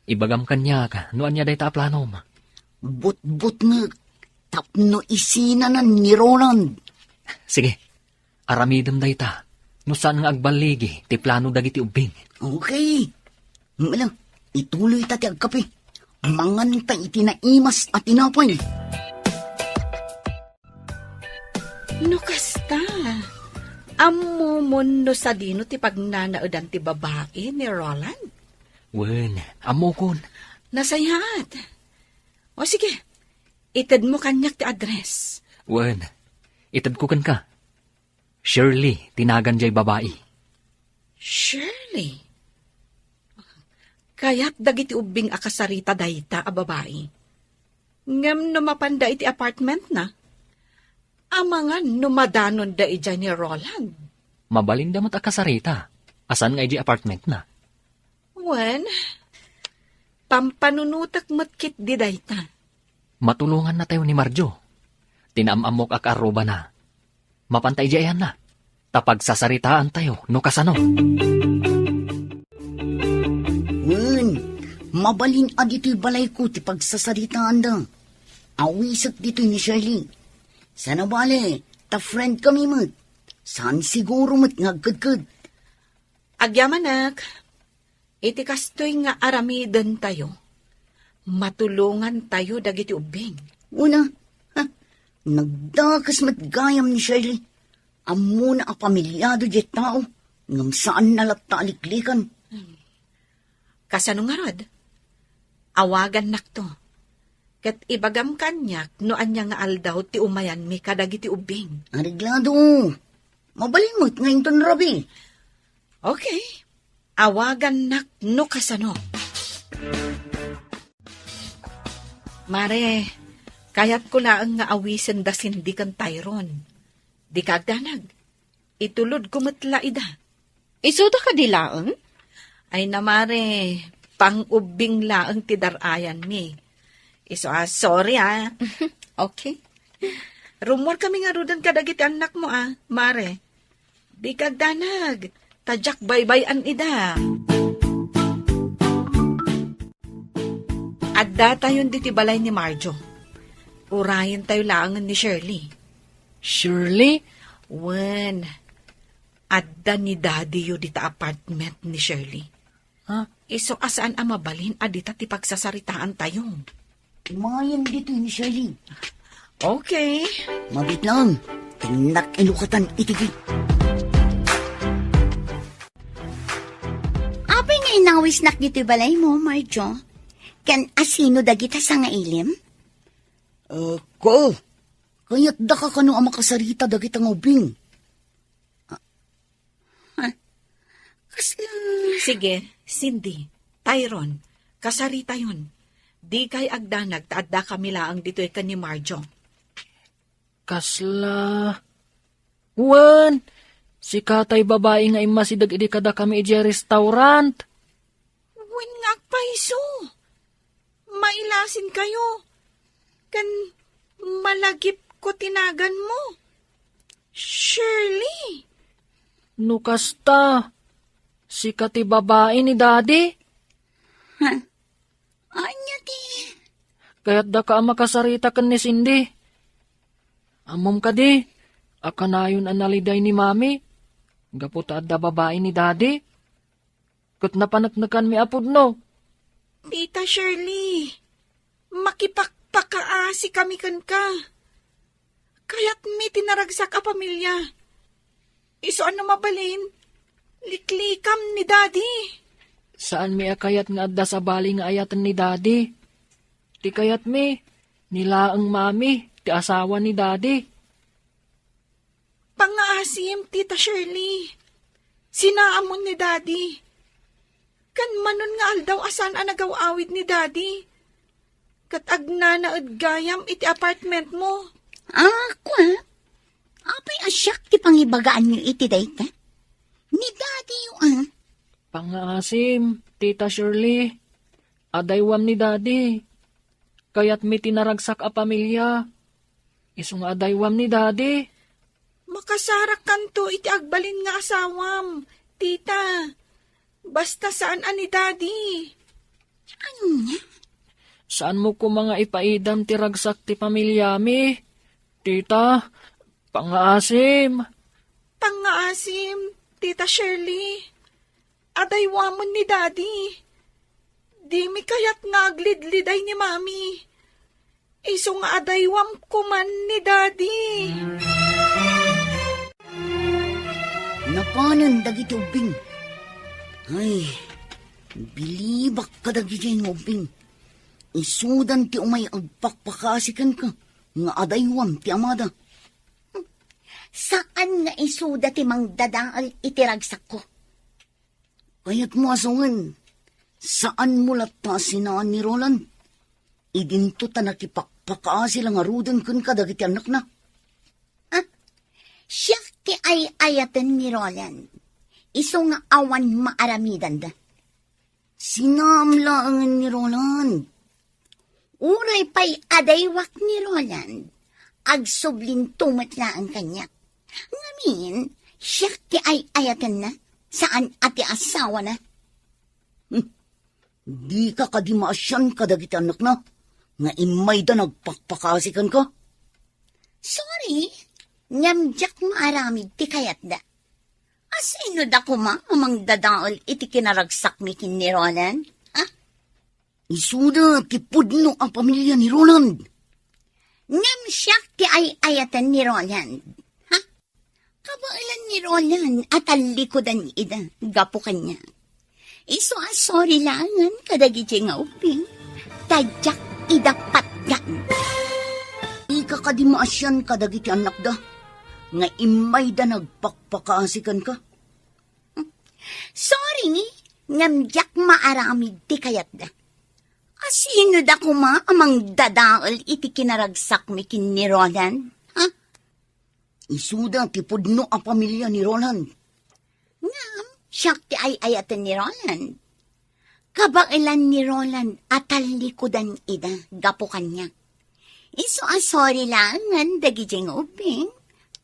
Ibagam kanya ka, no anya day ta plano mo. But nga. Tapno isinanan ni Roland. Sige, aramidem day ta. No saan nga agbaligi, ti plano dagiti ubing. Okay. Malang, ituloy ta ti agkape. Manganta iti naimas at tinapay. No kasta. Amumon no sa dino ti pagnanaudan ti babae ni Roland. Wen, amokon. Nasayat. O sige, itad mo kanyak ti address. Wen, itad ko kan ka. Shirley, tinagan jay babae. Shirley. Kaya't dagiti ubing akasarita dayta a babae. Ngam no mapanda iti apartment na. Amangan no madanon da ija ni Roland. Mabalin damot akasarita. Asan nga iji apartment na? Wen, pampanunutak matkit di dayta. Matulungan na tayo ni Marjo. Tinamamok akaruba na. Mapantay diyan na. Tapag sasaritaan tayo, no kasano. Mabalin adito'y balay ko ti pagsasaritaan da. Awisak dito ni Shirley. Sana bale, ta friend kami mat. Saan siguro mat ngagkadkad. Agyamanak, iti kastoy nga aramidan tayo. Matulungan tayo dagiti ubing. Una, nagdakas matgayam ni Shirley. Amuna a pamilyado di tao. Ngam saan nalapta aliklikan. Kasano nga rod? Awagan nakto. Kat ibagam kanyak no anya nga aldaw ti umayan mi kadagiti ubing. Ariglado. Mabalimot ngayon ton rabi. Okay. Awagan nak no kasano. Mare, kayat ko laang nga awisen da sindi kan Tyron. Di kagdanag. Itulod ko matla ida. Isuda ka di laang? Ay namare, pang-ubing laang ti darayan mi. Iso sorry Okay. Rumor kami nga rudan kadagiti anak mo mare. Di kagdanag. Tadyak baybayan ida. Adda tayon di tibalay ni Marjo. Urayin tayo laangan ni Shirley. Shirley? Wen, adda ni Daddy yu dita apartment ni Shirley. Iso asaan mabalin adita ti pagsasaritaan tayo. Mayan dito ni Shirley. Okay. Mabit lang. Tinak inukatan itigi. Apay nga inawis nak dito balay mo, Marjo. Kan asino dagita sa nga ilim? Ko. Kaya't da ka kano ang makasarita dagit ang ubing. Sige, Cindy, Tyron, kasarita yun. Di kay agdanag taadda kami laang dito'y ka ni Marjo. Kasla. Wan, si katay babae nga imasidag idi kada kami iji restaurant. Wen nga paiso. Mailasin kayo. Kan malagip ko tinagan mo. Shirley. Nukasta. Si kati babae ni daddy. Anya ti Kaya't da ka makasarita kan ni Cindy. Amom ka di, akanayon analiday ni mami. Gaputa da babae ni daddy. Kat napanaknakan mi apod no. Tita Shirley, makipakpakaasi kami kan ka. Kaya't may tinaragsak a pamilya. Iso ano mabalin? Liklikam ni daddy. Saan mi akayat nga adda sa bali nga ayatan ni daddy? Ti kayat mi, nilaang mami, ti asawa ni daddy. Pangaasim, Tita Shirley. Sinaamon ni daddy. Kan manon nga aldaw asan ang nagawawid ni daddy. Kat agnanaad gayam iti apartment mo. Kwa? Apay asyak ti pangibagaan niyo iti dayta? Ni daddy yung Pangaasim, Tita Shirley, adaywam ni daddy. Kaya't mi tinaragsak a pamilya. Isong adaywam ni daddy. Makasarak kanto iti agbalin nga asawam, tita. Basta saan ani daddy. Saan mo ko mga ipaidam ti ragsak ti pamilya mi? Tita, pangaasim. Pangaasim, Tita Shirley. Adaywamon ni daddy. Di mi kayat naglidliday ni mami. Iso nga adaywam kuman ni daddy. Napanan dagiti ubing. Ay, bilibak ka dagiti ubing. Isudan ti umay agpakpakasikan ka, nga adaywam ti amada. Saan nga isuda ti mangdadaal itiragsak ko? Kaya't mo asungan, saan mo lata sinaan ni Roland? Idinto ta nakipakpakaasi lang arudan kun ka dagiti anak na. Siya ti ay ayatan ni Roland. Iso nga awan maaramidan da. Sinamlaangan ni Roland. Uray pa'y adaywak ni Roland. Agsublin tumat na ang kanya. Ngamin, siya ti ay ayatan na. Saan ati asawa na? Di ka kadimaasyan ka dagiti anak na. Nga imay da nagpakpakasikan ka. Sorry, nyamjak maaramid ti kayat da. Asino da kuma amang dadaol iti kinaragsak mi kin ni Roland? Isuda ti pudno ang pamilya ni Roland. Ngam siya ti ay ayatan ni Roland. Kabailan ni Roland at alikodan ida, gapo kanya. Iso sorry langan kadagiti nga uping. Tadyak idapat gan. Di ka kadimaasyan ka dagiti anak da. Nga imay da nagpakpakaasikan ka. Sorry, ngamjak maaramid ti kayat da. Asino da kuma amang dadaol iti kinaragsak mi kin ni Roland? Isuda ti pudno ang pamilya ni Roland. Ngam, siya ti ay ayatan ni Roland. Kabailan ni Roland at alikodan ida, gapo kanya. Iso sorry langan dagijing uping.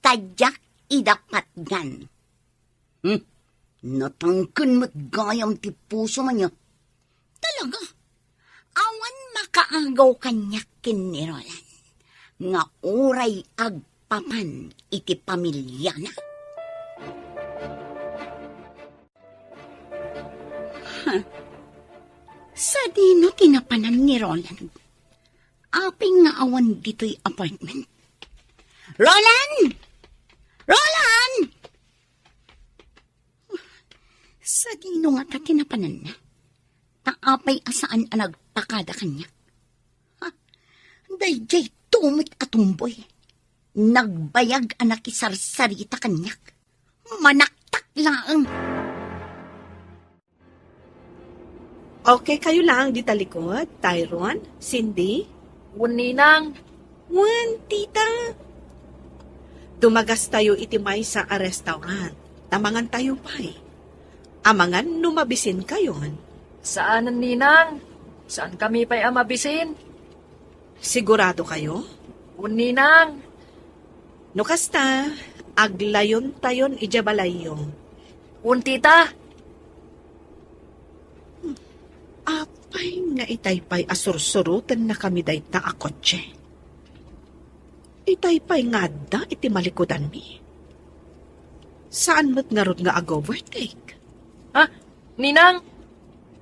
Tadyak idapat gan. Natangkan mo't gayam ti puso man niya. Talaga, awan makaagaw kanyak kin ni Roland. Nga uray agpapan iti pamilya na. Sa dino tinapanan ni Roland. Aping nga awan dito'y apartment. Roland! Roland! Sa dino nga ta tinapanan na. Taapay asaan ang nagpakada kanya. Dayjay tumit atumboy. Nagbayag ang nakisarsarita kanyak. Manaktak lang. Okay kayo lang di talikod, Tyron, Cindy. Uninang, Wan, tita. Dumagas tayo itimay sa a restaurant. Tamangan tayo pa'y. Amangan numabisin kayon. saan ang ninang? Saan kami pa'y amabisin? Sigurado kayo? Uninang, No kasta, aglayon tayon ijabalayong. tita. Apa Apay nga itaypay asursurutan na kami dayta a kotse. Itaypay nga da iti malikodan mi. Saan mo't nga rod nga ag-overtake? Ah, Ninang,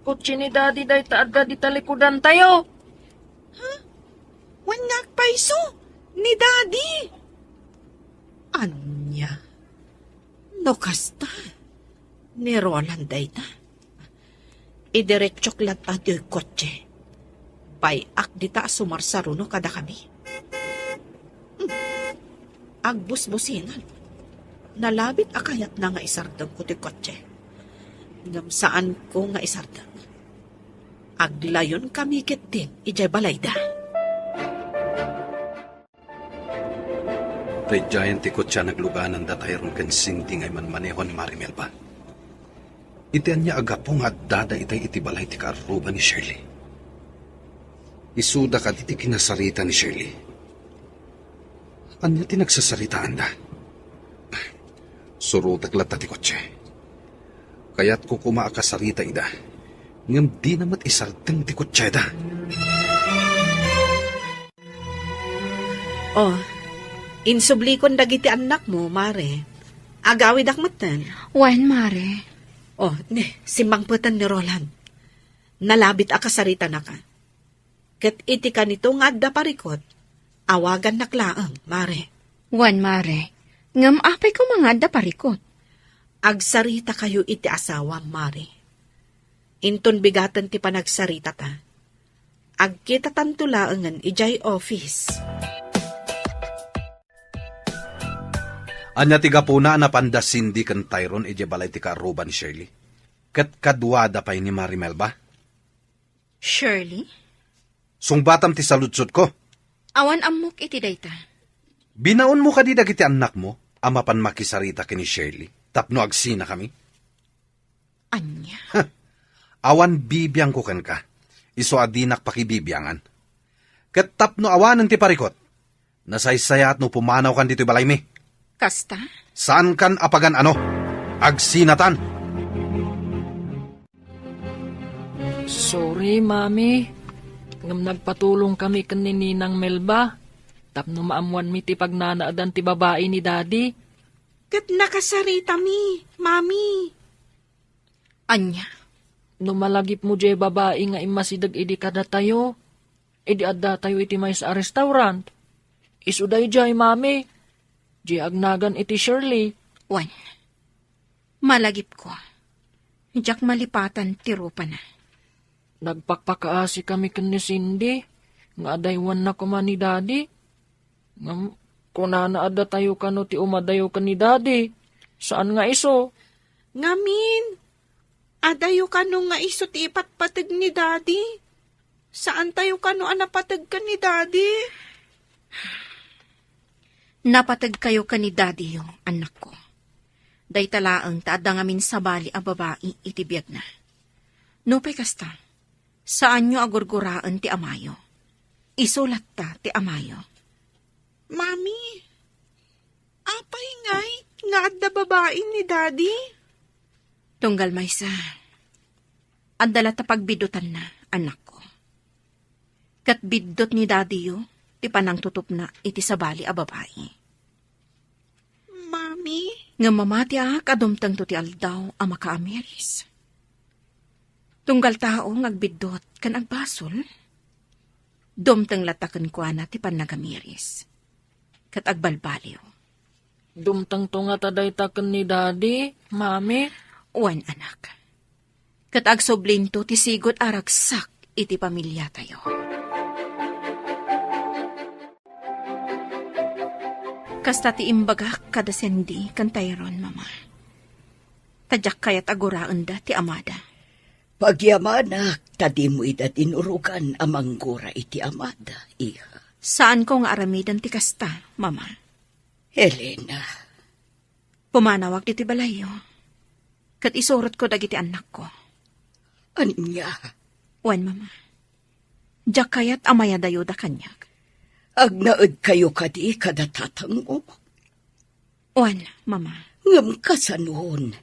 kutsi ni Daddy day taadda di talikudan tayo. Wan nga paiso ni Daddy. Anya? No kasta. Ni Roland dayta. Idiretsok lang tayo yung kotse. Bayak dita sumarsaruno kada kami. Agbus-busingan. Nalabit akayat na nga isardang ko ti kotse. Ngam saan ko nga isardang. Aglayon kami kitin ijay balayda. Tay giant ti kotsa nagluganan datayron ken Cindy ngay man maneho ni Marimel ba. Itian niya agapong at dada itay itibalay ti karuban ni Shirley. Isuda ka iti kinasarita ni Shirley. Anya ti nagsasaritaan da? Surutak lata ti kotse. Kaya't ko kumaakasarita ida. Ngam di namat isarteng ti kotse da. Oh, insublikon dagiti anak mo, Mare. Agawid akmatan. Wan, Mare. Oh, simbang putan ni Roland. Nalabit akasarita na ka. Ket iti ka nito nga adda parikot, awagan naklaang, Mare. Wan, Mare. Ngam apay ko mga da parikot. Agsarita kayo iti asawa, Mare. Inton bigatan ti panagsarita ta. Agkita tantulaangan ijay office. Anya tiga puna na panda Cindy kan Tyron ije balay ti karuban ni Shirley. Kat kadwada pay ni Marimel ba? Shirley? Sungbatam ti saludsod ko. Awan amok iti dayta. Binaon mo kadida kiti anak mo, ama pan makisarita kini Shirley. Tapno agsina kami. Anya? Awan bibiyang ko ken ka. Iso adinak pakibibiyangan. Ket tapno awanan ti parikot. Nasaysayat no pumanaw kan dito balay mi. Kasta? Saan kan apagan ano? Agsinatan. Sorry, Mami. Ngam nagpatulong kami ni Ninang Melba. Tapno maamuan mi ti pagnanaadan ti babae ni Daddy. Ket nakasarita mi, Mami. Anya? Numalagip mo jay babae nga imasidag idi kada tayo. Idi adda tayo iti may sa restaurant. Isuday jay, Mami. Di agnagan iti Shirley. Wan. Malagip ko. Diyak malipatan tirupa na. Nagpakpakaasi kami ken ni Cindy. Nga adaywan na kuman ni Daddy. Ngam, kunana adda tayo kano ti umadayo kan ni Daddy. Saan nga iso? Ngamin. Adayo ka nung nga iso ti ipatpatag ni Daddy. Saan tayo ka nung anapatag ka ni Daddy? Napatag kayo ka ni Daddy yung anak ko. Day talaang taada ngamin sa bali a babae itibiyag na. Nupay kasta, saan nyo agurguraan ti amayo? Isulat ta ti amayo. Mami, apay ngay nga adda babae ni Daddy? Tunggal maysa, adala ta pagbidutan na anak ko. Kat bidot ni Daddy yo, ti panang tutup na iti sa bali a babae. Mami? Nga mamati kadumtang to ti aldaw a makaamiris. Tunggal tao ngagbidot kan agbasol. Dumtang latakan ko na ti panagamiris. Kat agbalbaliw. Dumtang to nga taday taken ni Daddy, Mami. Wan anak. Kat agsoblin to ti sigot aragsak iti pamilya tayo. Kasta ti imbagak kada sendi kan Tyron, Mama. Tadyak kayat aguraan da ti amada. Pagyamanak, tadi mo ida tinurugan amang gura iti amada, iha. Saan ko nga aramidan ti kasta, Mama? Helena, Pumanawag diti balayo. Kat isurot ko dagiti anak ko. anya, Wan, Mama. Diyak kayat amaya dayo da kanyak. agnaed kayo kadi kadatatang mo. Wan, Mama. Ngam kasanon,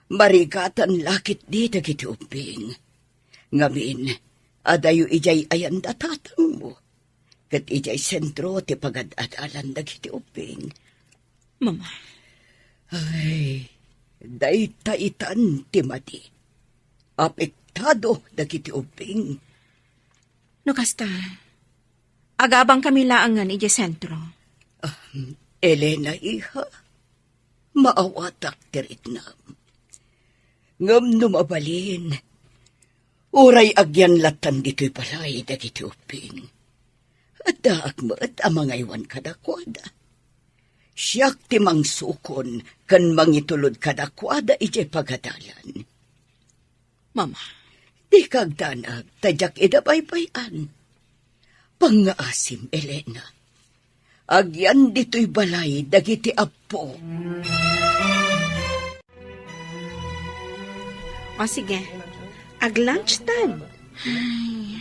marigatan lakit di dagiti uping. Ngamin, Adayo ijay ayan datatang mo. Kat ijay sentro ti pagad-adalan dagiti uping. Mama, Ay, daytaitan ti mati. Apektado dagiti uping. no kasta, agabang kami laangan ije sentro. Elena iha, maawatak tiritnam. Ngam numabalin, uray agyan latan dito'y balay dagiti uping. At daak mo at amang aywan kadakwada. Siyak ti mangsukon kan mangitulod kadakwada ije pagadalan. Mama, Di kagdanag tadyak idabaybayan. Pangaasim, Elena. Agyan dito'y balay dagiti apo. O sige, ag-lunch time. Ay,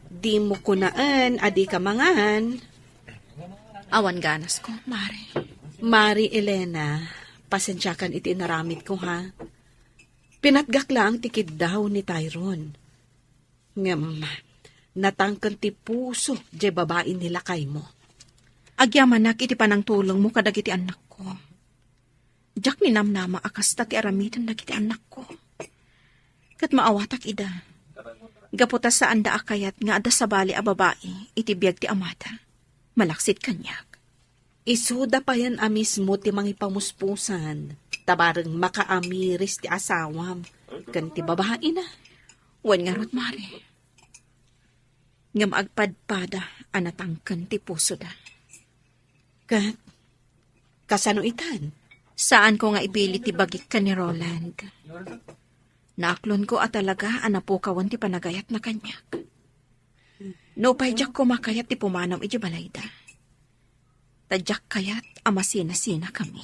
di mo kunaan, adi ka mangan. awan ganas ko, Mari. Mari Elena, pasensyakan iti naramit ko ha. Pinatgak lang tikid daw ni Tyrone. Ngam, natangkan ti puso di babae nila kay mo. Agyamanak iti panang tulong mo kadagiti anak ko. Diyak ni namnama akas ti aramitan dagiti anak ko. Kat maawatak ida. Gaputa sa anda akayat nga ada sa bali a babae iti biyag ti amata. Malaksit kanyak. Isuda pa yan amis mo ti mangipamuspusan. Tabarang makaamiris ti asawam. Kan ti babae na. Wan nga rot, Mari. Ngam agpadpada anatangkan ti puso da. Kat, kasano itan? Saan ko nga ibili ti bagik ka ni Roland? Naaklon ko at talaga anapukawan ti panagayat na kanyak. No payjak ko makayat ti pumanam iti balayda. Tadyak kayat amasina-sina kami.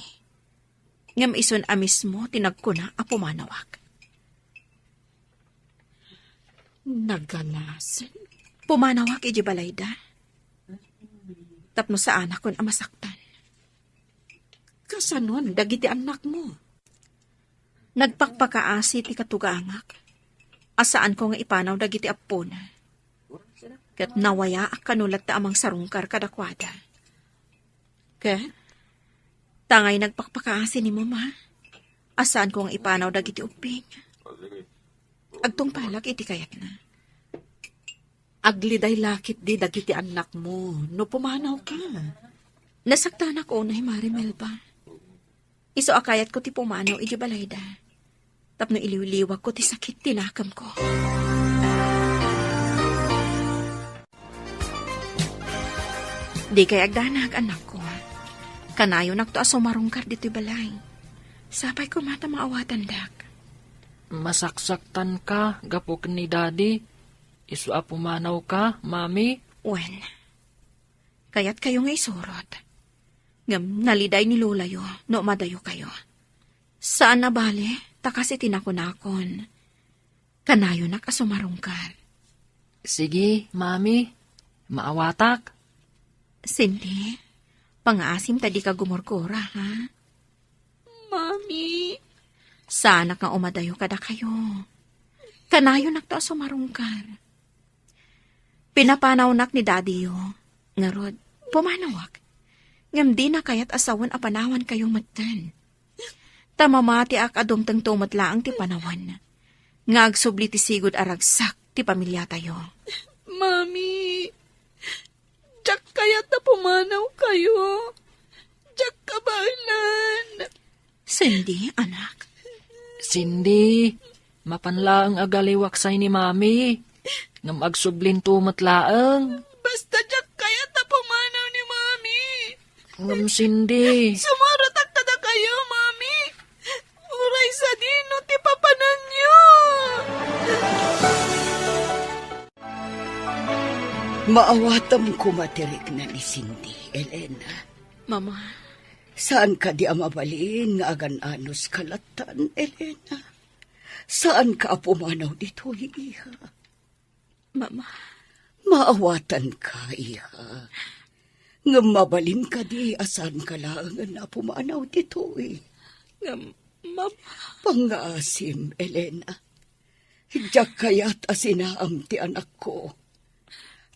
Ngam ison amis mo tinagkuna a pumanawak. Naganasan. Pumanawak iti balayda. Tapno sa anak kon amasaktan. Kasanon, dagiti anak mo. Nagpakpakaasi ti katugangak. Asaan ko nga ipanaw dagiti apo na. Kat nawaya ak kanulat ta amang sarungkar kadakwada. Kat, Tangay nagpakpakaasi ni mama. Asaan ko nga ipanaw dagiti uping. Agtong palak iti kayat na. agliday lakit di dagiti anak mo. No pumanaw ka. Nasaktan ako na Marimel ba? Iso akayat ko ti pumanaw iti balayda. Tapno iliwliwag ko ti sakit tinakam ko. Di kay agdanag anak ko. Kanayo nakto aso marungkar dito'y balay. Sapay ko mata maawatan dak. Masaksaktan ka, gapok ni daddy. Isu pumanaw ka, mami. Wen, kayat kayo nga isurot. Ngam naliday ni lulayo, no madayo kayo. Saan na bale, takas itinakunakon. Kanayo na kasumarungkar. Sige, mami. Maawatak. Cindy, pangaasim tadi ka gumurkura, ha? Mami. Sana ka umadayo kada kayo. Kanayo nakta sumarungkar. Pinapanaw ni daddy yo. Ngarod, pumanawak. Ngam di na kayat asawan a panawan kayong matan. Tamamati ak adumtang tumatlaang ti panawan. Ngagsubli ti sigod aragsak ti pamilya tayo. Mami. Diyak kaya't na pumanaw kayo. Diyak kabalan. Cindy, anak. Cindy, mapanlaang agaliwaksay ni mami. Ngam agsublin tumatlaang. Basta diyak kaya't na pumanaw ni Mami. Ngam Cindy. Sumaratak tada kayo, Mami. Uray sa dino ti papanan niyo. Maawatam kumatirik na ni Cindy, Elena. Mama, Saan ka di amabalin nga agan-anos kalatan, Elena? Saan ka apumanaw dito, iha? mama. Maawatan ka, iha. Nga mabalin ka di asan ka lang na pumanaw dito, Ngam, mama. Pangaasim, Elena. Diyak kaya't asinaam ti anak ko.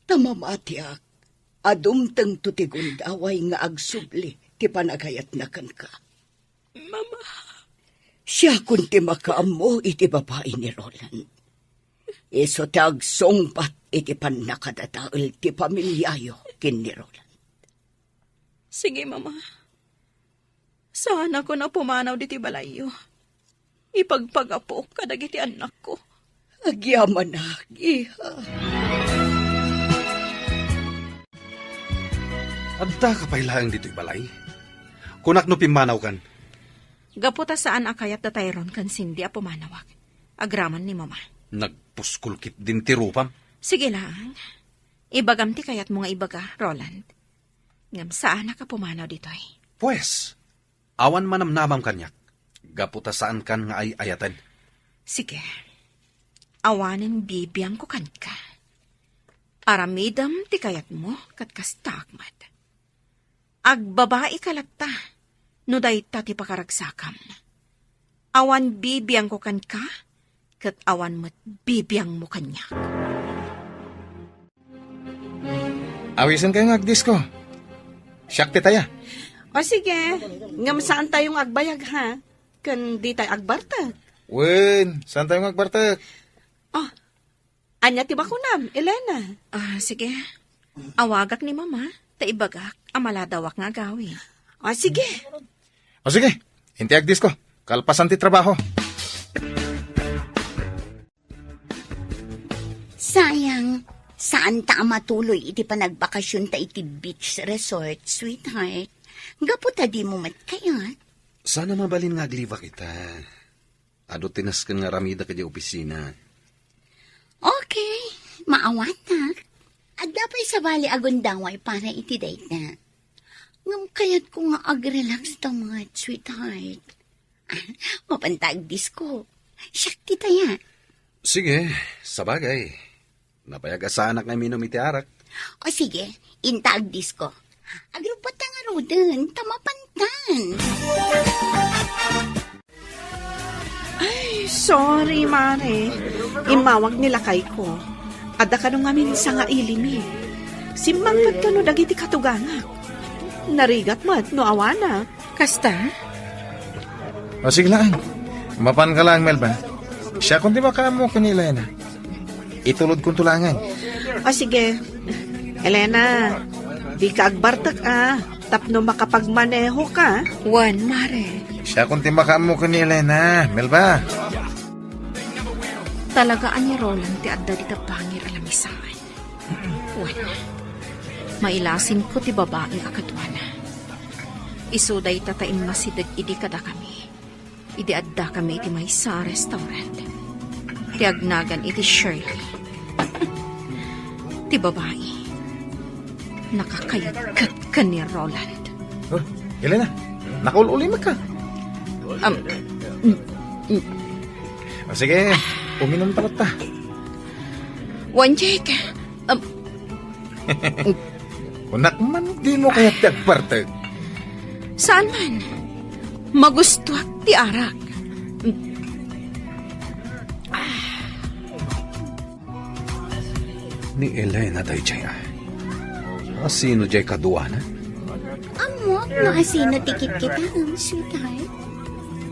Tamamatiak, adumteng tutigun daway nga agsubli ti panagayat na kan ka. Mama. Siya kun ti makaam mo iti babae ni Roland. Iso ti agsongpat iti panakadataol ti pamilyayo kin ni Roland. Sige, Mama. Sana ko na pumanaw diti balayo. Ipagpagapo kadagiti anak ko. Agyaman na, iha. Adda ka pailaang dito'y balay. Kunak no pimanaw kan. Gaputa saan akayat da Tyrone kan Cindy a pumanawag. Agraman ni Mama. Nagpuskulkit din ti rupam. Sige lang. Ibagam ti kayat mo nga ibaga, Roland. Ngam saan ka pumanaw ditoy? Pues, awan manamnamam kanyak. Gaputa saan kan nga ay ayatan. Sige. Awanin bibiyang ko kan ka. Aramidam ti kayat mo kat kastakmat. Agbabae kalata, no dayta ti pakaragsakam. Awan bibiyang ko kan ka, kat awan mo't bibiyang mo kanya. Awisan kayo ng agdis ko. Siyak ti taya. O sige, ngam saan tayong agbayag ha? Kan di tayo agbartag. Wen, saan tayo magbartak? Anya ti bakunam, Elena. Sige. Awagak ni Mama, taibagak, amaladawak nga gawi. O sige. O sige, hinti agdis ko. Kalpasan ti trabaho. Sayang, saan ta matuloy iti panagbakasyon ta iti beach resort, sweetheart? Gaputa di mo matkayat. Sana mabalin nga agliva kita. Ado tinaskan nga ramida ka di opisina. Okay, maawatak. At dapat sa bali agundaway para iti date na. Ngam kayat ko nga ag-relax tamat, sweetheart. Mapantag disco. Syakti taya. Sige, sabagay. Napayag sa anak na minom iti arak. O sige, intag disco. Agrupat nga roden, tamapantan. Sorry, Mare. Imawag nila kay ko. Ada ka nung amin sa nga ilimi. Simbangpad ka no dagiti katuganga. Narigat mat no awana. Kasta? O sige lang. Mapan ka lang, Melba. Siya kung di makaamo ka ni Elena. Itulod kong tulangan. O sige, Elena, di ka agbartak tapno makapagmaneho ka. Juan, Mare. Siya kung di makaamo ka ni Elena, Melba. Talagaan ni Roland ti adda di tapangir alamisan. Wala. Mailasin ko ti babaeng akatwana. Isuday tatain masidag idi kada kami. Idi adda kami iti may sa restaurant. Ti agnagan iti Shirley. Ti babae. Nakakayagkat ka ni Roland. Oh, Elena, nakaululi ka. O sige, uminom takot ta. Juan Jake. Kunak man, di mo kaya tagpartag. Saan man? Magustuhak ti arak. Ni Elena day jay ay. Sino jay kaduana? Amok no asino tikit kita, sweetheart.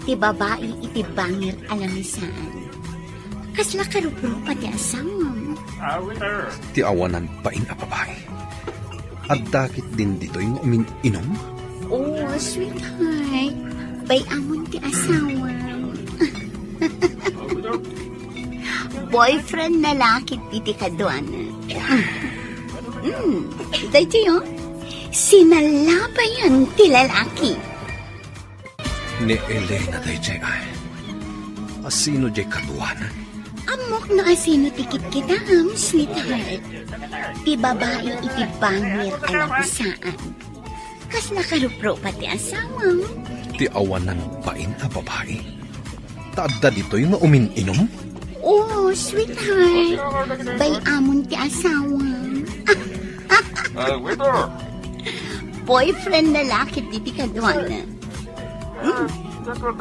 Ti babae iti bangir alamisaan. Kasla karupro pati asam. Ti awanan pa in apabay. At dakit din dito yung uminom? Oh, sweetheart. Bay amon ti asawa. Boyfriend na lakit iti kaduana. Dahil tiyo, sinalabayan ti lalaki. Ni Elena day jay ay. Sino jay kaduana? Amok na asino tikit kita, sweetheart. Ti babae iti bangir alapisaan. Kas nakarupro pati asawang. Ti awanan pa in apabay. Taadda dito yung uminom? Oh, sweetheart. Bay amon ti asawang. Boyfriend na lakit iti kadwana.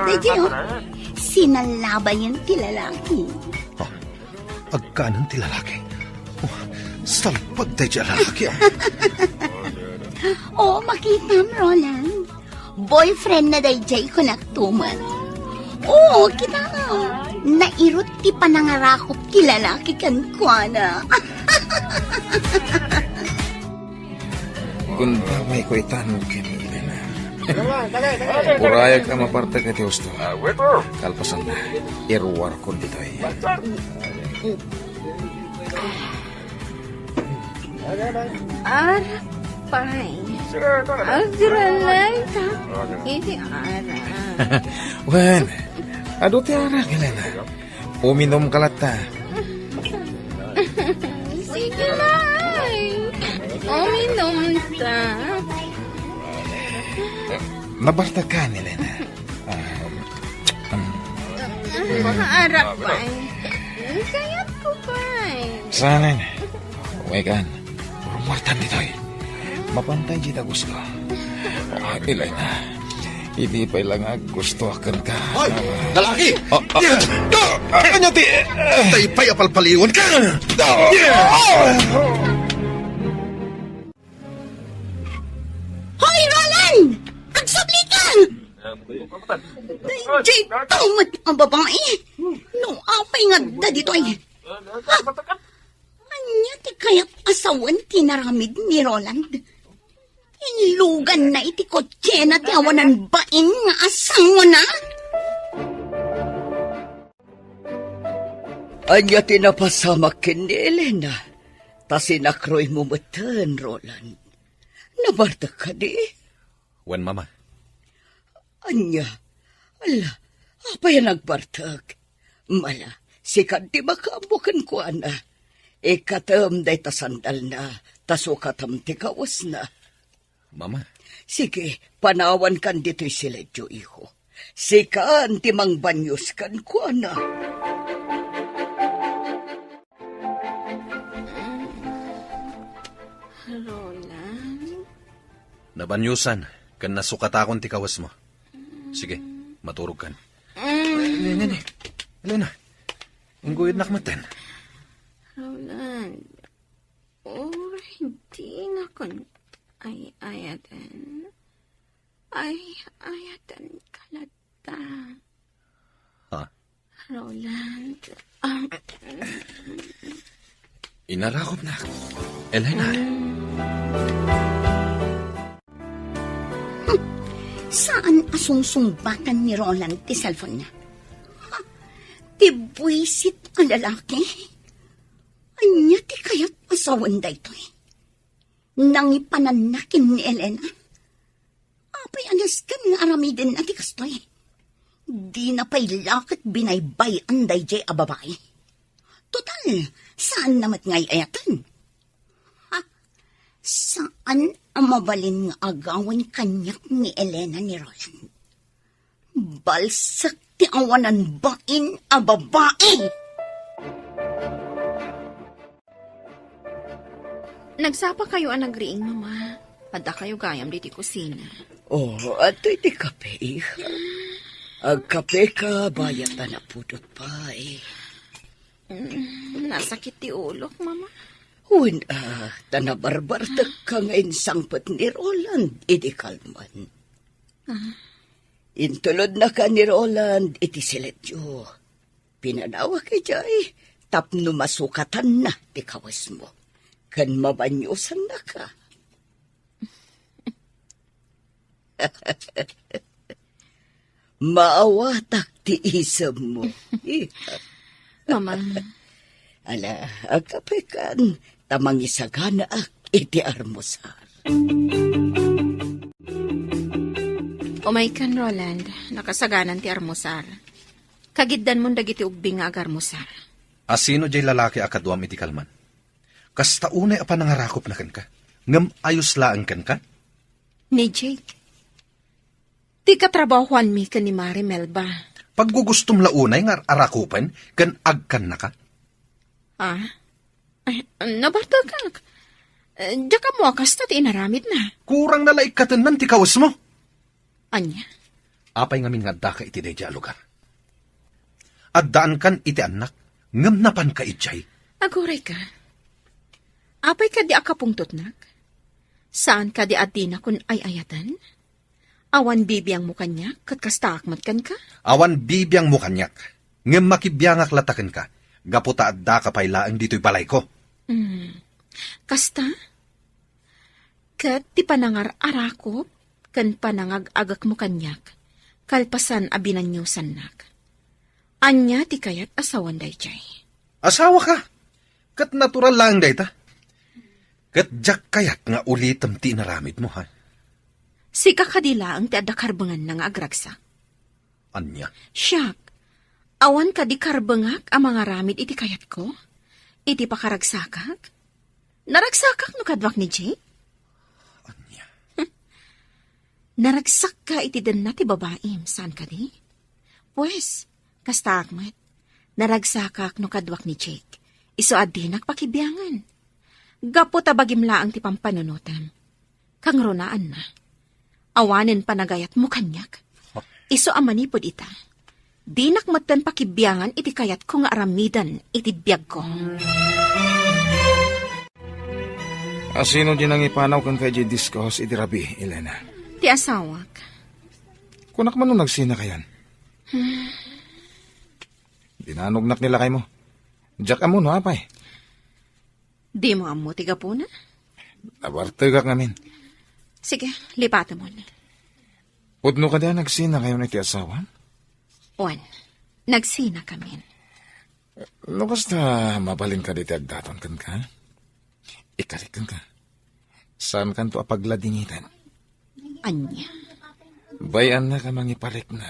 Dahil sinalaban yan ti lalaki. agkanan ti lalaki. Oh, salpag tayo dyan lalaki. Oo, makita mo, Roland. Boyfriend na dayjay ko nagtuman. Oo, kita nairot ti panangarakop ti lalaki kan kuana. Kung may ko itanong kini na. Urayag ka maparte ka ti gusto. Kalpasan na. Iruwar ko dito eh. Arapay. Agralay ta. Hindi ara. Wen, ado ti ara Elena. Uminom kalata. Sige na ay. Uminom ta. Nabarta ka ni Elena. Arapay. Kayat ko pa'y. Sana na. Wegan. Rumartan dito eh. Mapantay kita gusto. Elena. Hindi pa lang gusto akan ka. Hoy! Lalaki! Ano ti? Tayo pa'y apalpaliwan ka! Hoy, Roland! Agsabli ka! Dayjay, tamat ang babae. No, apay nga da dito ay. Anya ti kaya't asawan tinaramid ni Roland. Inlugan na iti kotse na ti awanan bain nga asawa na. Anya tinapasamak kin ni Elena. Ta sinakroy mo matan, Roland. Nabarta ka di? Wen, mama. Anya, ala, apa yan nagbartag? Mala, sikat di makaambukan ko, ana. Ikatam day tasandal na, tasukatam ti kawas na. Mama. Sige, panawan kan dito'y siledyo, iho. Sikaan ti mangbanyos kan ko, ana. Roland. Nabanyusan, kan nasukatakon ti kawas mo. Sige, maturog kan. Nene, Elena, inggoyod nakmatan. Roland. Hindi na kon ayatan. Ayatan kalata. Ha? Roland. Inarakop na. Elena. Saan asungsungbatan ni Roland ti cellphone niya? Ha? Ti buwisit ang lalaki? Anya ti kaya't asawan da ito eh. Nangipananakin ni Elena. Apay alas kan nga aramidin na ti kastoy. Di na pa'y lakit binaybay ang dayjay a babae. Total, saan namat ngay ayatan? Ha? Saan ang mabalin nga agawan kanyak ni Elena ni Roland? Balsak ti awanan bain a babae! Nagsapa kayo ang nagriing, mama. Ada kayo gayam diti kusina. Oh, ato iti kape, iha. Agkape ka, bayat na napudot pa, eh. Nasakit ti ulok, mama. Hun, tanabarbartak ka nga insangpat ni Roland, iti kalman. Intulod na ka ni Roland, iti siletyo. Pinanawa ka jay, tapno masukatan na, ti kawas mo. Kan mabanyusan na ka. Maawatak ti isam mo. Mama. Ala, agkapekan, tamang isagana ak iti armusar. Umaykan, Roland. Nakasaganan ti armusar. Kagiddan mo dagiti ugbing nga agarmusar. Asino jay lalaki akaduam iti kalman? Kasta unay apa nangarakop na kan ka? Ngam ayos laan kan ka? Ni Jake. Ti katrabahuan mi ka ni Mari Melba. Paggugustom launay nga arakupan, kan agkan na ka? Ay, nabarta ka. Diya ka mo akas na ti inaramid na. Kurang nalaikatan man ti kawas mo. Anya? Apay ngamin nga da ka iti deja lugar. At daan kan iti anak, Ngam napan ka ijay. Aguray ka. Apay ka di akapungtot nak? Saan ka di adina kun ay ayatan? Awan bibiyang mo kanya, kat kastakmat kan ka? Awan bibiyang mo kanyak. Ngam makibiyangak latakan ka. Gaputa adda ka pailaang dito'y balay ko. Kasta? Kat ti panangar arakop, kan panangag-agak mo kanyak, kalpasan abinanyusan nak. Anya ti kayat asawan day jay. Asawa ka. Kat natural lang day ta. Kat jak kayat nga ulitam ti naramid mo, ha? Sika kadila ang ti adakarbangan ng agragsa. Anya. Siyak, awan ka di karbangak ang mga ramid iti kayat ko? Iti pakaragsakak? Naragsakak no kadwak ni Jay? Anya. Naragsak ka iti den na ti babaim, saan ka di? Pues, kasta akmat, naragsakak no kadwak ni Jake. Iso adinak pakibiyangan. Gapo tabagim laang ti pampanunutam. Kang ronaan na. Awanen panagayat mo kanyak. Iso amanipod ita. Dinak matan pakibiyangan iti kayat ko nga aramidan iti biyag ko. Asino din ang ipanaw kan kay J. Discos iti rabi, Elena? Ti asawak. Kunak man nung nagsina kayan. Dinanugnak nila kay mo. Jack amo no, apay. Di mo amo tiga po na? Nabartagak namin. Sige, lipata mo na. Pudno ka da nagsina kayo na iti asawa? Juan, nagsina kami. No, basta mabalin ka diti agdaton kan ka? Ikalikan ka. Saan kan to apagladingitan? Anya. Bayan na ka mangipalik na